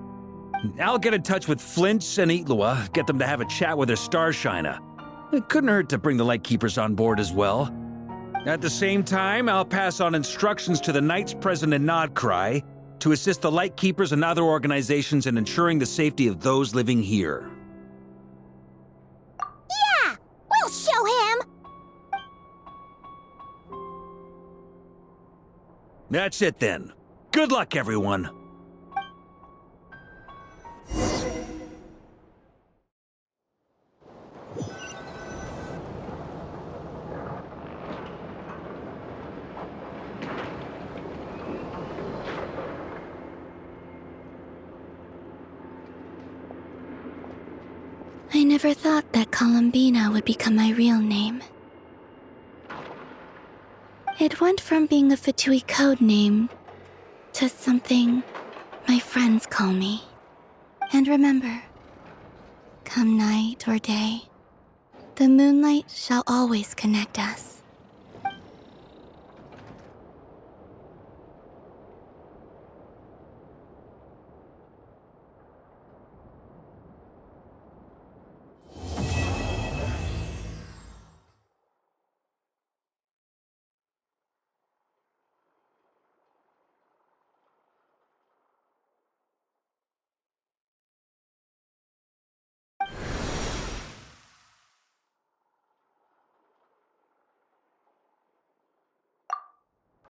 I'll get in touch with Flints and Itlua, get them to have a chat with their Starshiner. It couldn't hurt to bring the Lightkeepers on board as well. At the same time, I'll pass on instructions to the Knights present in Nodcry to assist the Lightkeepers and other organizations in ensuring the safety of those living here.
Yeah! We'll show him!
That's it then. Good luck, everyone.
never thought that Columbina would become my real name. It went from being a Fatui code name to something my friends call me. And remember, come night or day, the moonlight shall always connect us.